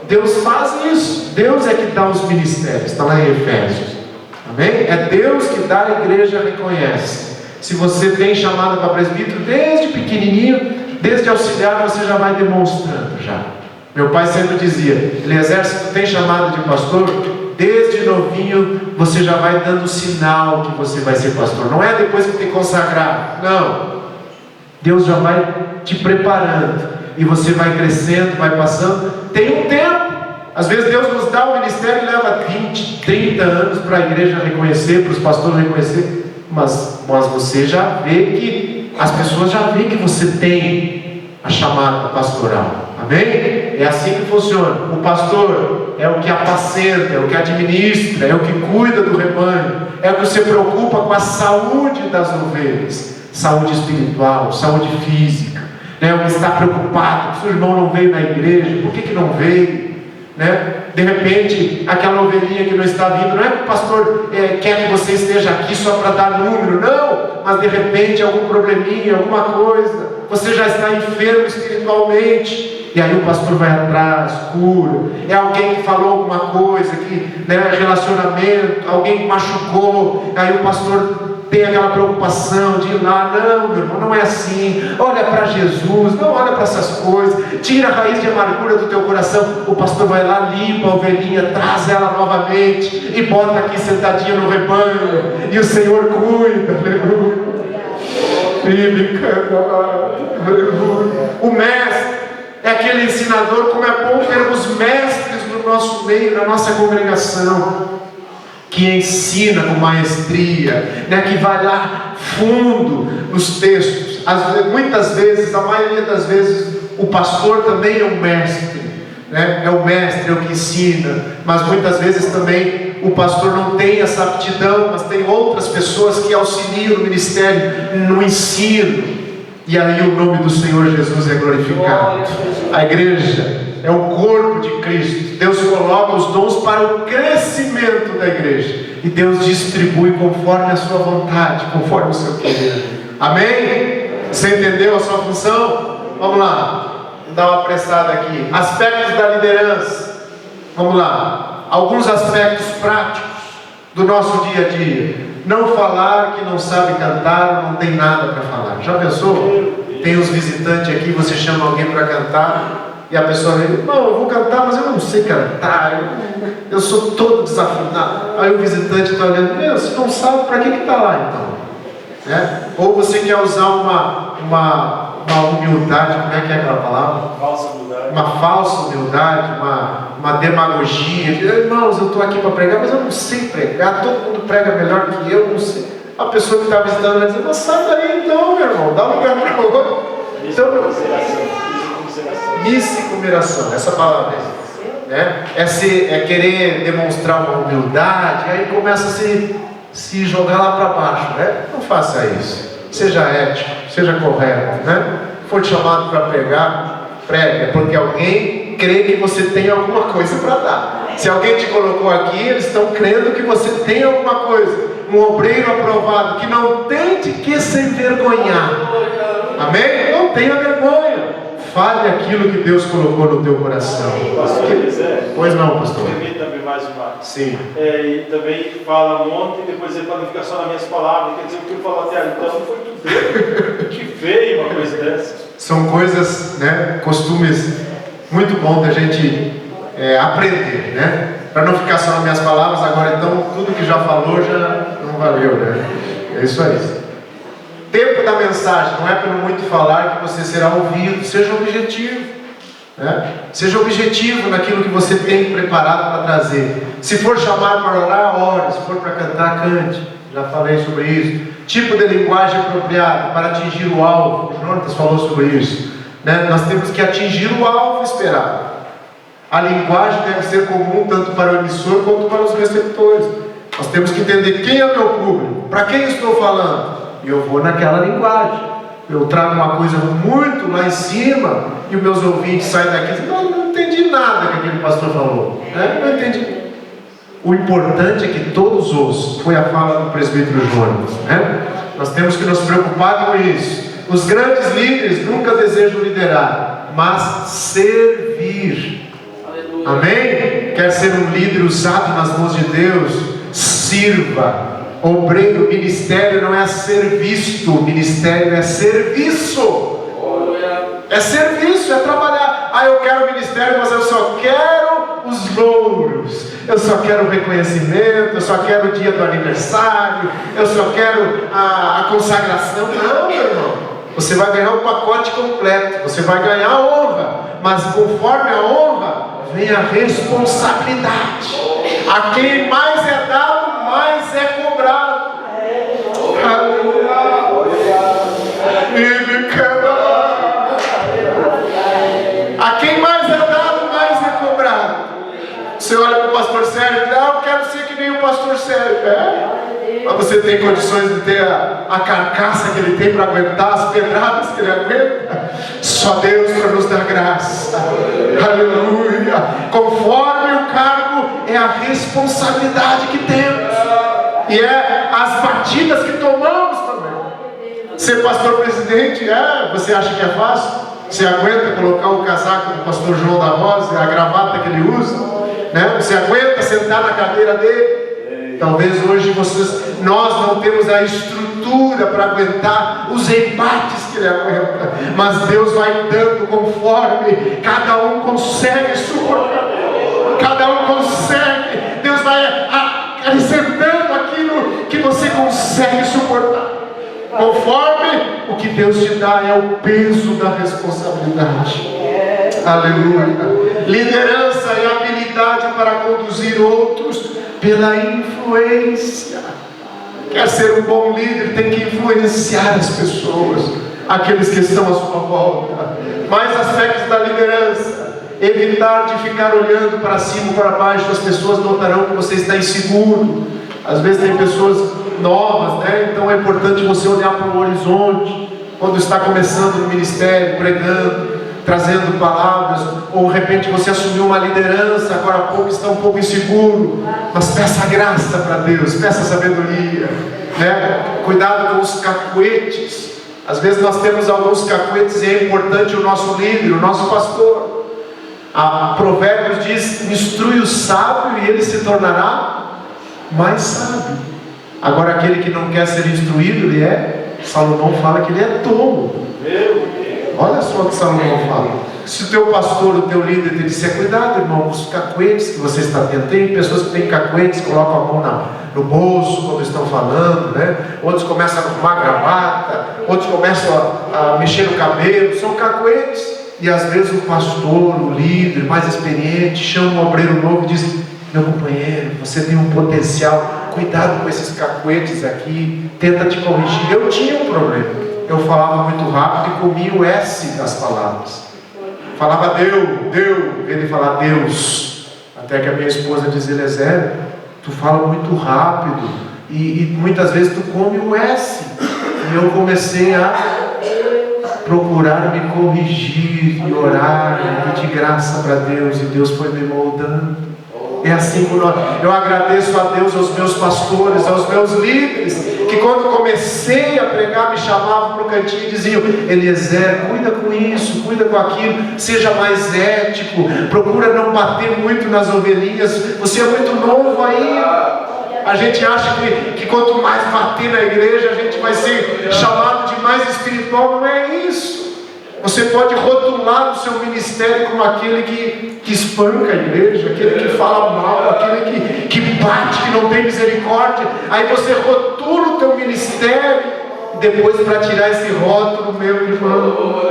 Deus faz isso. Deus é que dá os ministérios. Está lá em Efésios. Amém? É Deus que dá, a igreja reconhece. Se você tem chamada para presbítero desde pequenininho, desde auxiliar, você já vai demonstrando já. Meu pai sempre dizia: Eliezer, se tu tem chamada de pastor, desde novinho você já vai dando sinal que você vai ser pastor. Não é depois que te consagrar, não. Deus já vai te preparando, e você vai crescendo, vai passando. Tem um tempo. Às vezes Deus nos dá o ministério e leva 20, 30 anos para a igreja reconhecer, para os pastores reconhecer. Mas você já vê que as pessoas já veem que você tem a chamada pastoral. Amém? É assim que funciona. O pastor é o que apacenta, é o que administra, é o que cuida do rebanho, é o que se preocupa com a saúde das ovelhas, saúde espiritual, saúde física, né? O que está preocupado, se o irmão não veio na igreja, por que não veio? Né? De repente, aquela ovelhinha que não está vindo, não é que o pastor quer que você esteja aqui só para dar número, não, mas de repente algum probleminha, alguma coisa, você já está enfermo espiritualmente, e aí o pastor vai atrás, cura. É alguém que falou alguma coisa, relacionamento, alguém que machucou, aí o pastor tem aquela preocupação de ir lá. Não, meu irmão, não é assim. Olha para Jesus, não olha para essas coisas. Tira a raiz de amargura do teu coração. O pastor vai lá, limpa a ovelhinha, traz ela novamente e bota aqui sentadinha no rebanho, e o Senhor cuida. Aleluia. O mestre é aquele ensinador. Como é bom termos mestres no nosso meio, na nossa congregação, que ensina com maestria, né? Que vai lá fundo nos textos. Muitas vezes, a maioria das vezes, o pastor também é um mestre, né? É o mestre, é o que ensina. Mas muitas vezes também o pastor não tem essa aptidão, mas tem outras pessoas que auxiliam no ministério, no ensino. E aí o nome do Senhor Jesus é glorificado. A igreja é o corpo de Cristo. Deus coloca os dons para o crescimento da igreja, e Deus distribui conforme a sua vontade, conforme o seu querer. Amém? Você entendeu a sua função? Vamos lá, vamos dar uma apressada aqui. Aspectos da liderança. Vamos lá. Alguns aspectos práticos do nosso dia a dia. Não falar que não sabe cantar, não tem nada para falar. Já pensou? Tem uns visitantes aqui, você chama alguém para cantar, e a pessoa diz: não, eu vou cantar, mas eu não sei cantar, eu sou todo desafinado. Aí o visitante está olhando: meu, você não sabe, para que está lá então? Né? Ou você quer usar uma humildade, como é que é aquela palavra? Falsa humildade. Uma falsa humildade, uma demagogia. Irmãos, eu estou aqui para pregar, mas eu não sei pregar, todo mundo prega melhor que eu, não sei. A pessoa que está visitando vai dizer: mas sai daí então, meu irmão, dá lugar para o outro. Então, miscomeração, essa palavra né? É querer demonstrar uma humildade, aí começa a se jogar lá para baixo, né? Não faça isso. Seja ético, seja correto, né? For chamado para pregar, pregue, porque alguém crê que você tem alguma coisa para dar. Se alguém te colocou aqui, eles estão crendo que você tem alguma coisa. Um obreiro aprovado, que não tem de que se envergonhar. Amém? Não tenha vergonha. Fale aquilo que Deus colocou no teu coração. Pastor Elisé, pois não, pastor. também mais uma. Sim. E também fala um monte e depois ele para não ficar só nas minhas palavras. Quer dizer, o que eu falo até então foi tudo dele. Que feio uma coisa dessa. São coisas, né? Costumes muito bom da gente aprender, né? Para não ficar só nas minhas palavras, agora então tudo que já falou já não valeu, né? É isso aí. Tempo da mensagem, não é pelo muito falar que você será ouvido. Seja objetivo, né? Seja objetivo naquilo que você tem preparado para trazer. Se for chamado para orar, ore. Se for para cantar, cante. Já falei sobre isso. Tipo de linguagem apropriada para atingir o alvo. O Jonas falou sobre isso, né? Nós temos que atingir o alvo esperado. A linguagem deve ser comum tanto para o emissor quanto para os receptores. Nós temos que entender quem é o meu público, para quem estou falando. E eu vou naquela linguagem. Eu trago uma coisa muito lá em cima e os meus ouvintes saem daqui e dizem: não entendi nada que aquele pastor falou, né? Não entendi. O importante é que todos ouçam. Foi a fala do presbítero Jonas, né? Nós temos que nos preocupar com isso. Os grandes líderes nunca desejam liderar, mas servir. Amém? Quer ser um líder usado nas mãos de Deus? Sirva. Obreiro, ministério não é ser visto, ministério é serviço. É serviço, é trabalhar. Eu quero ministério, mas eu só quero os louros. Eu só quero o reconhecimento, eu só quero o dia do aniversário, eu só quero a consagração. Não, meu irmão. Você vai ganhar o pacote completo, você vai ganhar a honra, mas conforme a honra vem a responsabilidade. A quem mais é dado, mais é cobrado. A quem mais é dado, mais é cobrado. Você olha para o pastor Sérgio e diz: eu quero ser que nem o pastor Sérgio. Mas você tem condições de ter a carcaça que ele tem para aguentar as pedradas que ele aguenta? Só Deus para nos dar graça. Aleluia. Conforme o cargo é a responsabilidade que temos, e é as batidas que tomamos também. Ser pastor presidente, você acha que é fácil? Você aguenta colocar o casaco do pastor João da Rosa, a gravata que ele usa, né? Você aguenta sentar na cadeira dele? Talvez hoje nós não temos a estrutura para aguentar os embates que ele aguenta, mas Deus vai dando conforme cada um consegue suportar. Cada um consegue. Deus vai acrescentando aquilo que você consegue suportar. Conforme o que Deus te dá é o peso da responsabilidade. Aleluia. Liderança é habilidade para conduzir outros pela influência. Quer ser um bom líder, tem que influenciar as pessoas, aqueles que estão à sua volta. Mais aspectos da liderança: evitar de ficar olhando para cima ou para baixo. As pessoas notarão que você está inseguro. Às vezes tem pessoas novas, né? Então é importante você olhar para o horizonte quando está começando no ministério, pregando, trazendo palavras, ou de repente você assumiu uma liderança, agora há pouco está um pouco inseguro, mas peça graça para Deus, peça sabedoria, né? Cuidado com os cacuetes. Às vezes nós temos alguns cacuetes e é importante o nosso líder, o nosso pastor. A Provérbios diz: instrui o sábio e ele se tornará mais sábio. Agora aquele que não quer ser instruído, Salomão fala que ele é tolo. Olha só o que Salomão fala. Se o teu pastor, o teu líder te disser: cuidado, irmão, com os cacuetes que você está tendo. Tem pessoas que têm cacuetes, colocam a mão no bolso quando estão falando, né? Outros começam a arrumar gravata, outros começam a mexer no cabelo. São cacuetes. E às vezes o pastor, o líder mais experiente, chama um obreiro novo e diz: meu companheiro, você tem um potencial. cuidado com esses cacuetes aqui, tenta te corrigir. Eu tinha um problema, eu falava muito rápido e comia o S das palavras. Falava Deu, ele falava Deus. Até que a minha esposa dizia, Eliezer, tu fala muito rápido e muitas vezes tu come o S. E eu comecei a procurar me corrigir e orar e pedir graça para Deus, e Deus foi me moldando. É assim que eu agradeço a Deus, aos meus pastores, aos meus líderes, que quando comecei a pregar, me chamavam para o cantinho e diziam, Eliezer, cuida com isso, cuida com aquilo, seja mais ético, procura não bater muito nas ovelhinhas, você é muito novo ainda. A gente acha que quanto mais bater na igreja, a gente vai ser chamado de mais espiritual. Não é isso. Você pode rotular o seu ministério como aquele que espanca a igreja, aquele que fala mal, aquele que bate, que não tem misericórdia. Aí você rotula o teu ministério. Depois, para tirar esse rótulo, meu irmão,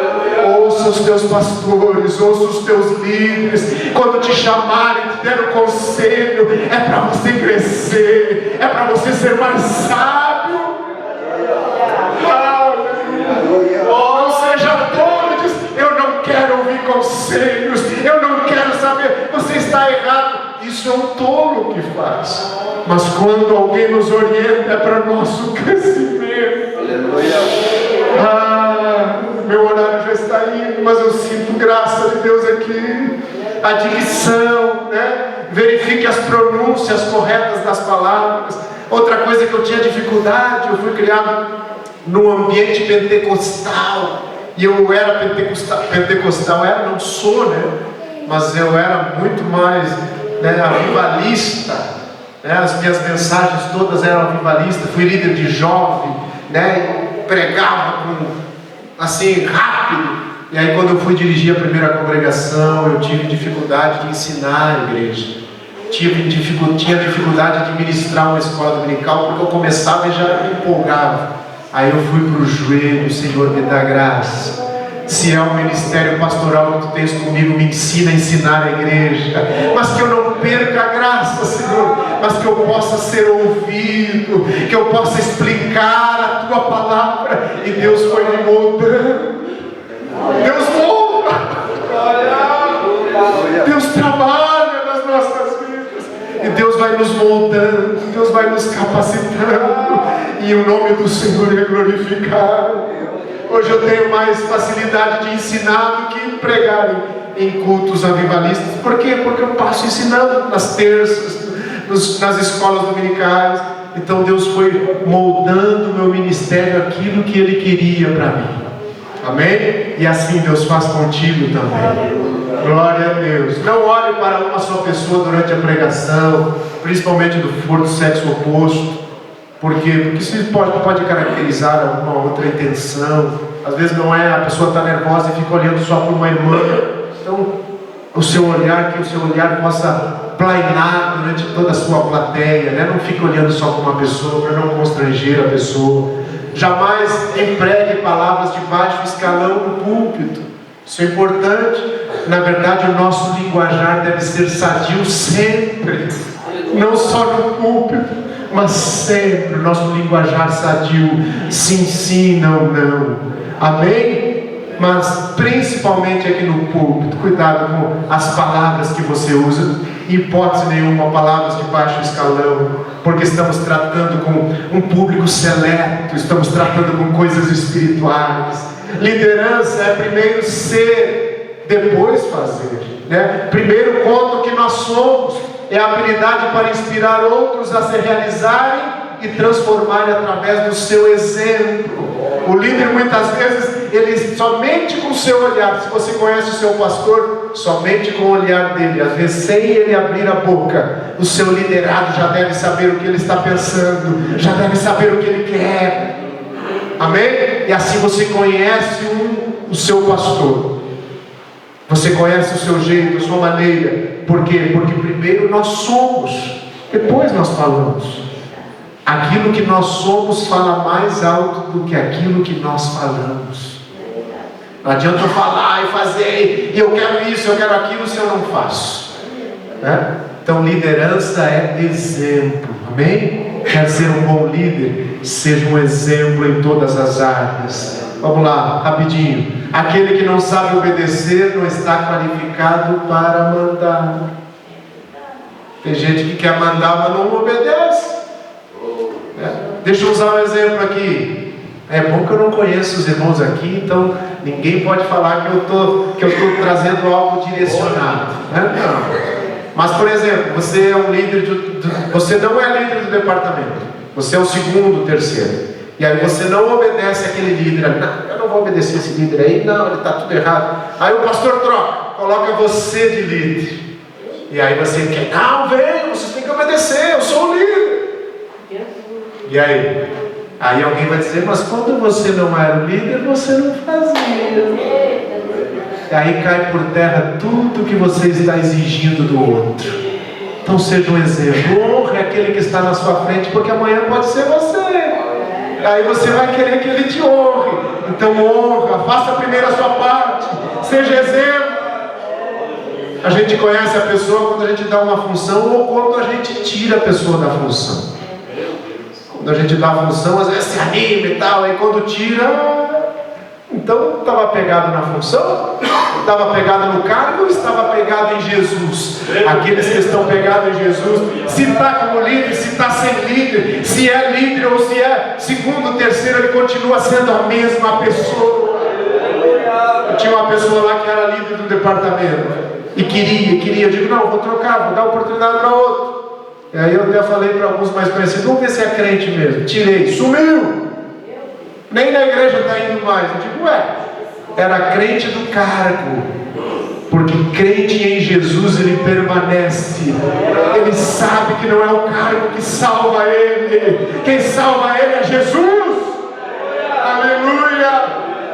ouça os teus pastores, ouça os teus líderes. Quando te chamarem, te deram conselho, é para você crescer, é para você ser mais sábio. Não seja tolo, diz, eu não quero ouvir conselhos, eu não quero saber, você está errado. Isso é um tolo que faz. Mas quando alguém nos orienta, é para nosso crescimento. Meu horário já está indo, mas eu sinto graça de Deus aqui. A dicção, né? Verifique as pronúncias corretas das palavras. Outra coisa que eu tinha dificuldade, eu fui criado num ambiente pentecostal. E eu era pentecostal, não sou, né? Mas eu era muito mais, né, avivalista, né? As minhas mensagens todas eram avivalistas. Fui líder de jovem, né? Pregava assim rápido. E aí quando eu fui dirigir a primeira congregação, eu tive dificuldade de ensinar a igreja. Tinha dificuldade de ministrar uma escola dominical, porque eu começava e já me empolgava. Aí eu fui para o joelho, Senhor, me dá graça. Se é um ministério pastoral que tu tens comigo, me ensina a ensinar a igreja. Mas que eu não perca a graça, Senhor. Mas que eu possa ser ouvido, que eu possa explicar a tua palavra. E Deus foi me moldando. Deus molda. Deus trabalha nas nossas vidas. E Deus vai nos moldando, Deus vai nos capacitando. E o nome do Senhor é glorificado. Hoje eu tenho mais facilidade de ensinar do que pregar em cultos avivalistas. Por quê? Porque eu passo ensinando nas terças, nas escolas dominicais. Então Deus foi moldando o meu ministério aquilo que Ele queria para mim. Amém? E assim Deus faz contigo também. Glória a Deus. Não olhe para uma só pessoa durante a pregação, principalmente do for do sexo oposto. Por quê? Porque isso pode caracterizar alguma outra intenção. Às vezes não é, a pessoa está nervosa e fica olhando só para uma irmã. Então, que o seu olhar possa plainar durante toda a sua plateia, né? Não fique olhando só para uma pessoa, para não constranger a pessoa. Jamais empregue palavras de baixo escalão no púlpito. Isso é importante. Na verdade, o nosso linguajar deve ser sadio sempre. Não só no púlpito, mas sempre o nosso linguajar sadio. Sim, sim, não, não. Amém? Mas principalmente aqui no púlpito, cuidado com as palavras que você usa. Em hipótese nenhuma, palavras de baixo escalão, porque estamos tratando com um público seleto, estamos tratando com coisas espirituais. Liderança é primeiro ser, depois fazer, né? Primeiro conta o que nós somos, é a habilidade para inspirar outros a se realizarem e transformarem através do seu exemplo. O líder muitas vezes, ele somente com o seu olhar, se você conhece o seu pastor, somente com o olhar dele, às vezes sem ele abrir a boca, o seu liderado já deve saber o que ele está pensando, já deve saber o que ele quer. Amém? E assim você conhece o seu pastor. Você conhece o seu jeito, a sua maneira. Por quê? Porque primeiro nós somos, depois nós falamos. Aquilo que nós somos fala mais alto do que aquilo que nós falamos. Não adianta eu falar e fazer, e eu quero isso, eu quero aquilo, se eu não faço, né? Então liderança é exemplo, amém? Quer ser um bom líder? Seja um exemplo em todas as áreas. Vamos lá, rapidinho. Aquele que não sabe obedecer não está qualificado para mandar. Tem gente que quer mandar, mas não obedece. Deixa eu usar um exemplo aqui. É bom que eu não conheço os irmãos aqui, então ninguém pode falar que eu estou trazendo algo direcionado. Não. Mas, por exemplo, você é um líder, você não é líder do departamento. Você é o segundo, o terceiro. E aí você não obedece aquele líder. Não, eu não vou obedecer esse líder aí. Não, ele está tudo errado. Aí o pastor troca, coloca você de líder. E aí você quer, não, vem, vocês têm que obedecer, eu sou o líder. E aí? Aí alguém vai dizer, mas quando você não era o líder, você não fazia. E aí cai por terra tudo que você está exigindo do outro. Então seja um exemplo. Honre aquele que está na sua frente, porque amanhã pode ser você. Aí você vai querer que ele te honre. Então honra, faça primeiro a sua parte. Seja exemplo. A gente conhece a pessoa quando a gente dá uma função ou quando a gente tira a pessoa da função. Quando a gente dá a função, às vezes se anima e tal, aí quando tira, então estava pegado na função, estava pegado no cargo ou estava pegado em Jesus? Aqueles que estão pegados em Jesus, se está como líder, se está sem líder, se é líder ou se é segundo, terceiro, ele continua sendo a mesma pessoa. Eu tinha uma pessoa lá que era líder do departamento e queria, eu digo, não, vou trocar, vou dar oportunidade para outro. E aí eu até falei para alguns mais conhecidos, vamos ver se é crente mesmo. Tirei, sumiu. Nem na igreja está indo mais. Eu digo, era crente do cargo. Porque crente em Jesus, ele permanece. Ele sabe que não é o cargo que salva ele. Quem salva ele é Jesus. Aleluia.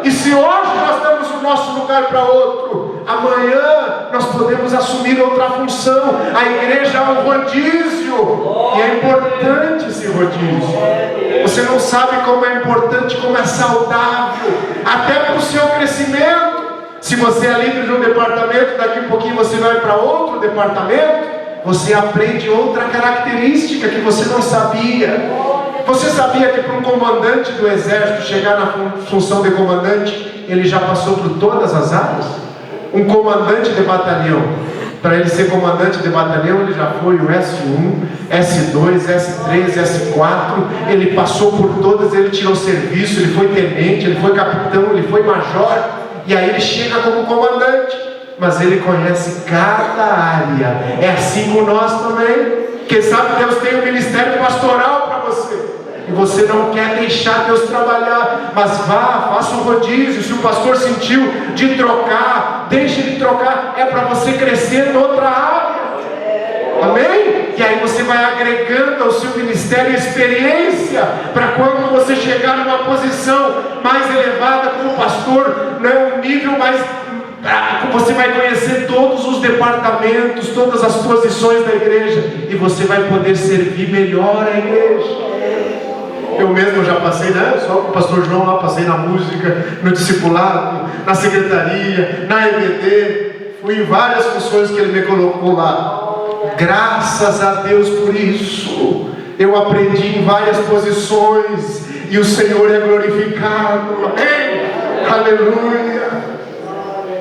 E se hoje nós damos o nosso lugar para outro, amanhã nós podemos assumir outra função. A igreja é um rodízio. E é importante esse rodízio. Você não sabe como é importante, como é saudável, até para o seu crescimento. Se você é líder de um departamento, daqui a pouquinho você vai para outro departamento, você aprende outra característica que você não sabia. Você sabia que para um comandante do exército chegar na função de comandante, ele já passou por todas as áreas? Um comandante de batalhão, para ele ser comandante de batalhão, ele já foi o S1, S2, S3, S4, ele passou por todas, ele tirou serviço, ele foi tenente, ele foi capitão, ele foi major, e aí ele chega como comandante, mas ele conhece cada área. É assim com nós também. Quem sabe Deus tem um ministério pastoral para você, e você não quer deixar Deus trabalhar, mas vá, faça um rodízio. Se o pastor sentiu de trocar, deixe ele trocar, é para você crescer em outra área. Amém? E aí você vai agregando ao seu ministério experiência, para quando você chegar numa posição mais elevada como pastor, não é um nível mais, você vai conhecer todos os departamentos, todas as posições da igreja, e você vai poder servir melhor a igreja. Eu mesmo já passei, só com o pastor João lá, passei na música, no discipulado, na secretaria, na EBD, fui em várias funções que ele me colocou lá. Graças a Deus por isso. Eu aprendi em várias posições e o Senhor é glorificado. Amém? Aleluia.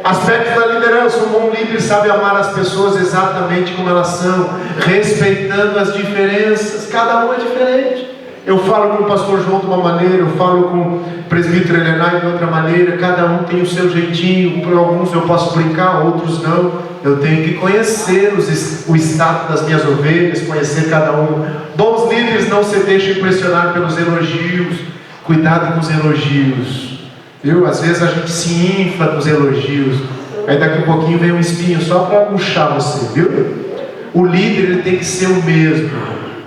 Aspectos da liderança. Um bom líder sabe amar as pessoas exatamente como elas são, respeitando as diferenças. Cada um é diferente. Eu falo com o pastor João de uma maneira, eu falo com o presbítero Helenai de outra maneira. Cada um tem o seu jeitinho. Por alguns eu posso brincar, outros não. Eu tenho que conhecer o estado das minhas ovelhas, conhecer cada um. Bons líderes não se deixam impressionar pelos elogios. Cuidado com os elogios, viu? Às vezes a gente se infla com os elogios, aí daqui a pouquinho vem um espinho só para puxar você, viu? O líder, ele tem que ser o mesmo.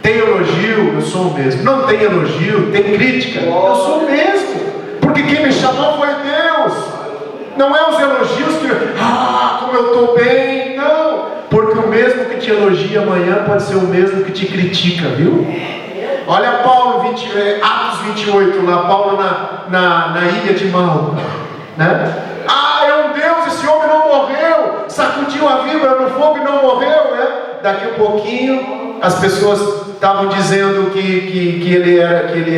Tem elogio, eu sou o mesmo. Não tem elogio, tem crítica, eu sou o mesmo. Porque quem me chamou foi Deus. Não é os elogios que, como eu estou bem. Não, porque o mesmo que te elogia amanhã pode ser o mesmo que te critica, viu? Olha Paulo, Atos 28, lá, Paulo na ilha de Malta, né? É um Deus, esse homem não morreu, sacudiu a víbora no fogo e não morreu, né? Daqui a pouquinho as pessoas estavam dizendo que ele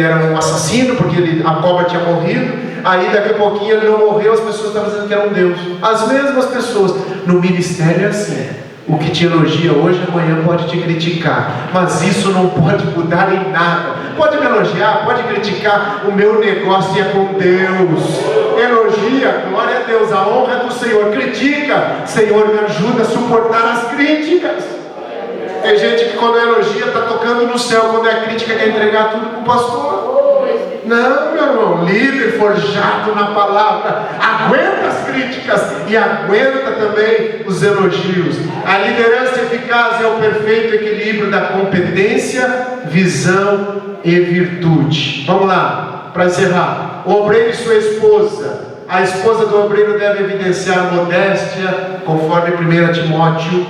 era um assassino, porque a cobra tinha morrido. Aí daqui a pouquinho ele não morreu, as pessoas estavam dizendo que era um Deus. As mesmas pessoas. No ministério é assim. O que te elogia hoje, amanhã pode te criticar. Mas isso não pode mudar em nada. Pode me elogiar, pode criticar. O meu negócio é com Deus. Elogia, glória a Deus, a honra é do Senhor. Critica, Senhor, me ajuda a suportar as críticas. Tem gente que quando elogia está tocando no céu, quando é crítica quer entregar tudo para o pastor. Não, meu irmão, líder forjado na palavra, aguenta as críticas e aguenta também os elogios. A liderança eficaz é o perfeito equilíbrio da competência, visão e virtude. Vamos lá, para encerrar. O obreiro e sua esposa. A esposa do obreiro deve evidenciar modéstia, conforme 1 Timóteo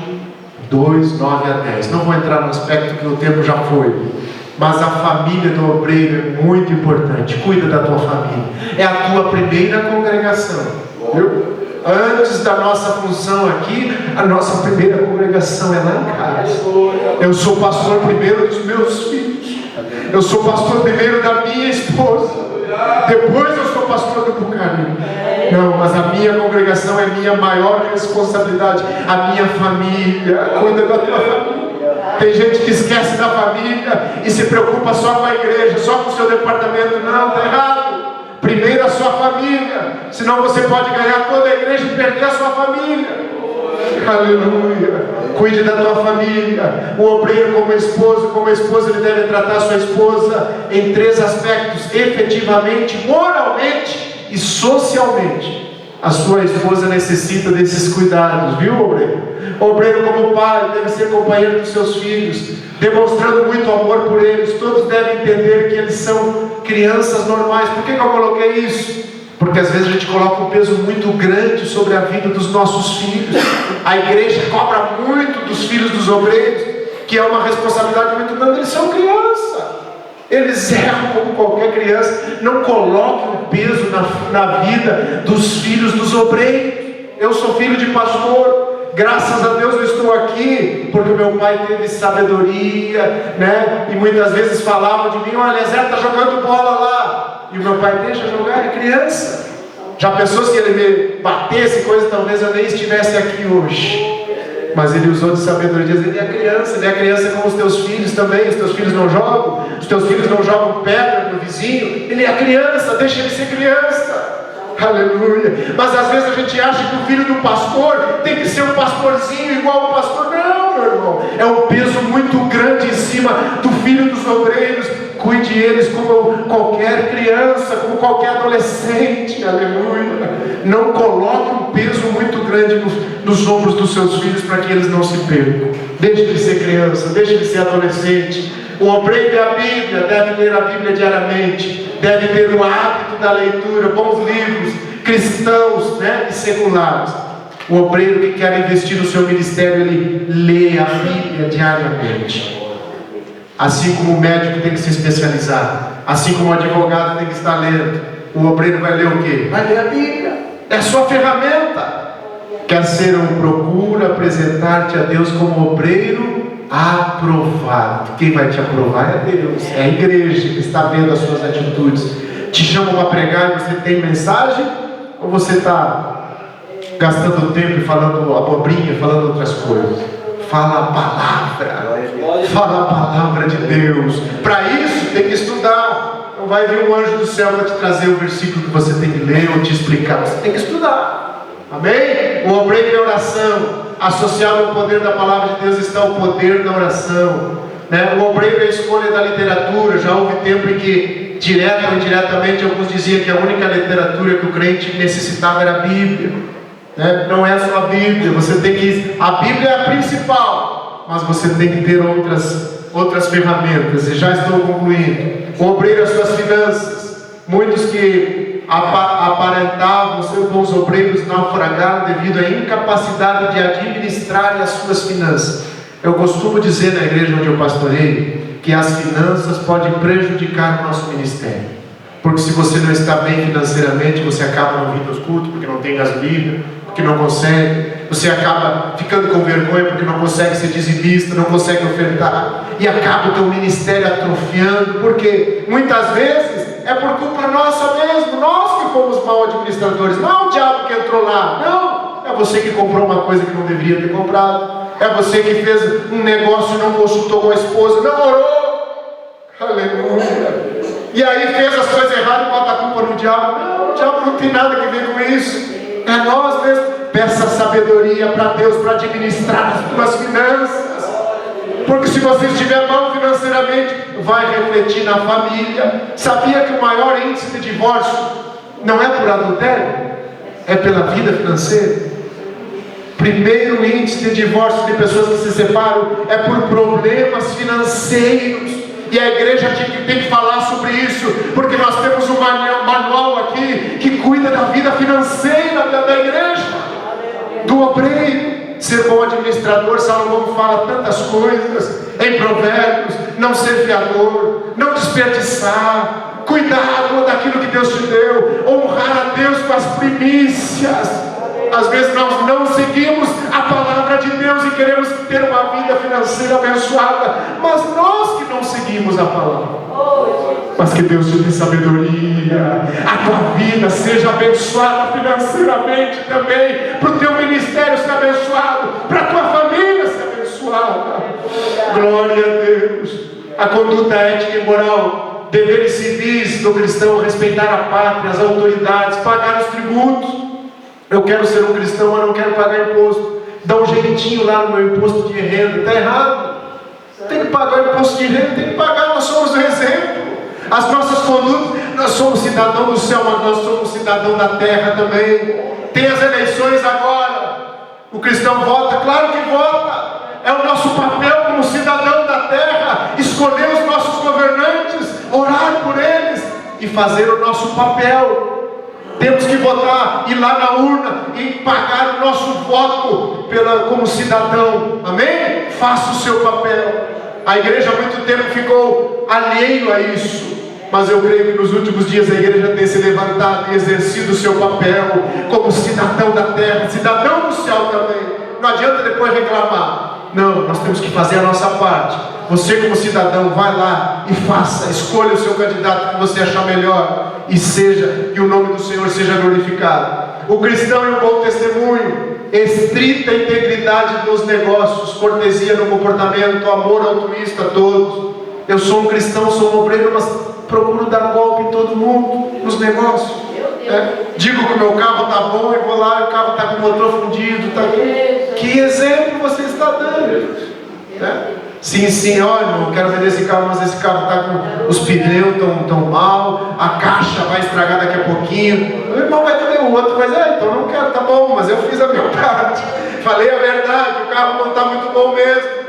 2, 9 a 10. Não vou entrar no aspecto que o tempo já foi. Mas a família do obreiro é muito importante. Cuida da tua família. É a tua primeira congregação. Viu? Antes da nossa função aqui, a nossa primeira congregação é lá em casa. Eu sou pastor primeiro dos meus filhos. Eu sou pastor primeiro da minha esposa. Depois eu sou pastor do Pucarinho. Não, mas a minha congregação é minha maior responsabilidade. A minha família. Cuida da tua família. Tem gente que esquece da família e se preocupa só com a igreja, só com o seu departamento. Não, está errado. Primeiro a sua família, senão você pode ganhar toda a igreja e perder a sua família. Aleluia. Cuide da tua família. O obreiro como esposa ele deve tratar a sua esposa em 3 aspectos: efetivamente, moralmente e socialmente. A sua esposa necessita desses cuidados, viu, obreiro? O obreiro como pai deve ser companheiro dos seus filhos, demonstrando muito amor por eles. Todos devem entender que eles são crianças normais. Por que eu coloquei isso? Porque às vezes a gente coloca um peso muito grande sobre a vida dos nossos filhos. A igreja cobra muito dos filhos dos obreiros, que é uma responsabilidade muito grande. Eles são crianças. Eles erram como qualquer criança. Não coloque um peso na vida dos filhos dos obreiros. Eu sou filho de pastor. Graças a Deus eu estou aqui, porque o meu pai teve sabedoria, né? E muitas vezes falavam de mim: olha, Zé está jogando bola lá. E o meu pai: deixa jogar, é criança. Já pensou se ele me batesse, coisa, talvez eu nem estivesse aqui hoje. Mas ele usou de sabedoria, ele é criança como os teus filhos também. Os teus filhos não jogam, os teus filhos não jogam pedra no vizinho. Ele é criança, deixa ele ser criança. Aleluia. Mas às vezes a gente acha que o filho do pastor tem que ser um pastorzinho igual o pastor. Não, meu irmão, é um peso muito grande em cima do filho dos obreiros. Cuide eles como qualquer criança, como qualquer adolescente. Aleluia. Não coloque um peso muito grande nos ombros dos seus filhos, para que eles não se percam. Deixe ele ser criança, deixe ele ser adolescente. O obreiro da Bíblia deve ler a Bíblia diariamente, deve ter o hábito da leitura, bons livros, cristãos, né, e seculares. O obreiro que quer investir no seu ministério, ele lê a Bíblia diariamente. Assim como o médico tem que se especializar, assim como o advogado tem que estar lendo, o obreiro vai ler o quê? Vai ler a Bíblia. É a sua ferramenta. Quer ser um procura apresentar-te a Deus como obreiro aprovado. Quem vai te aprovar é Deus, é a igreja que está vendo as suas atitudes. Te chamam a pregar e você tem mensagem? Ou você está gastando tempo e falando abobrinha, falando outras coisas? Fala a palavra de Deus. Para isso tem que estudar. Não vai vir um anjo do céu para te trazer o versículo que você tem que ler ou te explicar. Você tem que estudar. Amém? O obreiro é oração. Associado ao poder da palavra de Deus está o poder da oração, né? O obreiro é a escolha da literatura. Já houve tempo em que, direta ou indiretamente, alguns diziam que a única literatura que o crente necessitava era a Bíblia, né? Não é só a Bíblia. Você tem que... A Bíblia é a principal, mas você tem que ter outras ferramentas. E já estou concluindo. O obreiro é as suas finanças. Muitos que aparentavam ser bons obreiros naufragaram devido à incapacidade de administrar as suas finanças. Eu costumo dizer na igreja onde eu pastorei que as finanças podem prejudicar o nosso ministério, porque se você não está bem financeiramente, você acaba não vindo aos cultos, porque não tem gasolina, porque não consegue. você acaba ficando com vergonha porque não consegue ser dizimista, não consegue ofertar, e acaba o teu ministério atrofiando, porque muitas vezes é por culpa nossa mesmo, nós que fomos mal administradores, não é o diabo que entrou lá, não, é você que comprou uma coisa que não deveria ter comprado, é você que fez um negócio e não consultou com a esposa, não orou, aleluia, e aí fez as coisas erradas e bota a culpa no diabo. Não, o diabo não tem nada a ver com isso, é nós mesmos. Peça sabedoria para Deus para administrar as tuas finanças, porque se você estiver mal financeiramente, vai refletir na família. Sabia que o maior índice de divórcio não é por adultério, é pela vida financeira? Primeiro índice de divórcio de pessoas que se separam é por problemas financeiros. E a igreja tem que falar sobre isso, porque nós temos um manual aqui que cuida da vida financeira da igreja, do obreiro. Ser bom administrador, Salomão fala tantas coisas em Provérbios: não ser fiador, não desperdiçar, cuidado daquilo que Deus te deu, honrar a Deus com as primícias. Às vezes nós não seguimos a palavra de Deus e queremos ter uma vida financeira abençoada, mas nós que não seguimos a palavra. Mas que Deus te dê sabedoria, a tua vida seja abençoada financeiramente também, para o teu ministério ser abençoado, para a tua família ser abençoada. Glória a Deus. A conduta ética e moral, deveres civis do cristão: respeitar a pátria, as autoridades, pagar os tributos. Eu quero ser um cristão, mas não quero pagar imposto. Dá um jeitinho lá no meu imposto de renda. Está errado. Tem que pagar o imposto de renda, tem que pagar. Nós somos o exemplo. As nossas condutas, nós somos cidadão do céu, mas nós somos cidadão da terra também. Tem as eleições agora. O cristão vota? Claro que vota. É o nosso papel como cidadão da terra, escolher os nossos governantes, orar por eles e fazer o nosso papel. Temos que votar, ir lá na urna e pagar o nosso voto como cidadão. Amém? Faça o seu papel. A igreja há muito tempo ficou alheio a isso, mas eu creio que nos últimos dias a igreja tem se levantado e exercido o seu papel como cidadão da terra, cidadão do céu também. Não adianta depois reclamar. Não, nós temos que fazer a nossa parte. Você como cidadão, vai lá e faça, escolha o seu candidato que você achar melhor, e que o nome do Senhor seja glorificado. O cristão é um bom testemunho, estrita integridade nos negócios, cortesia no comportamento, amor altruísta a todos. Eu sou um cristão, sou um obreiro, mas procuro dar golpe em todo mundo nos negócios. Digo que o meu carro está bom e vou lá e o carro está com o motor fundido. Que exemplo você está dando? Sim, olha, irmão, quero vender esse carro, mas esse carro está com os pneus tão mal, a caixa vai estragar daqui a pouquinho. O irmão vai também, o outro vai dizer: então não quero, tá bom, mas eu fiz a minha parte. Falei a verdade, o carro não está muito bom mesmo.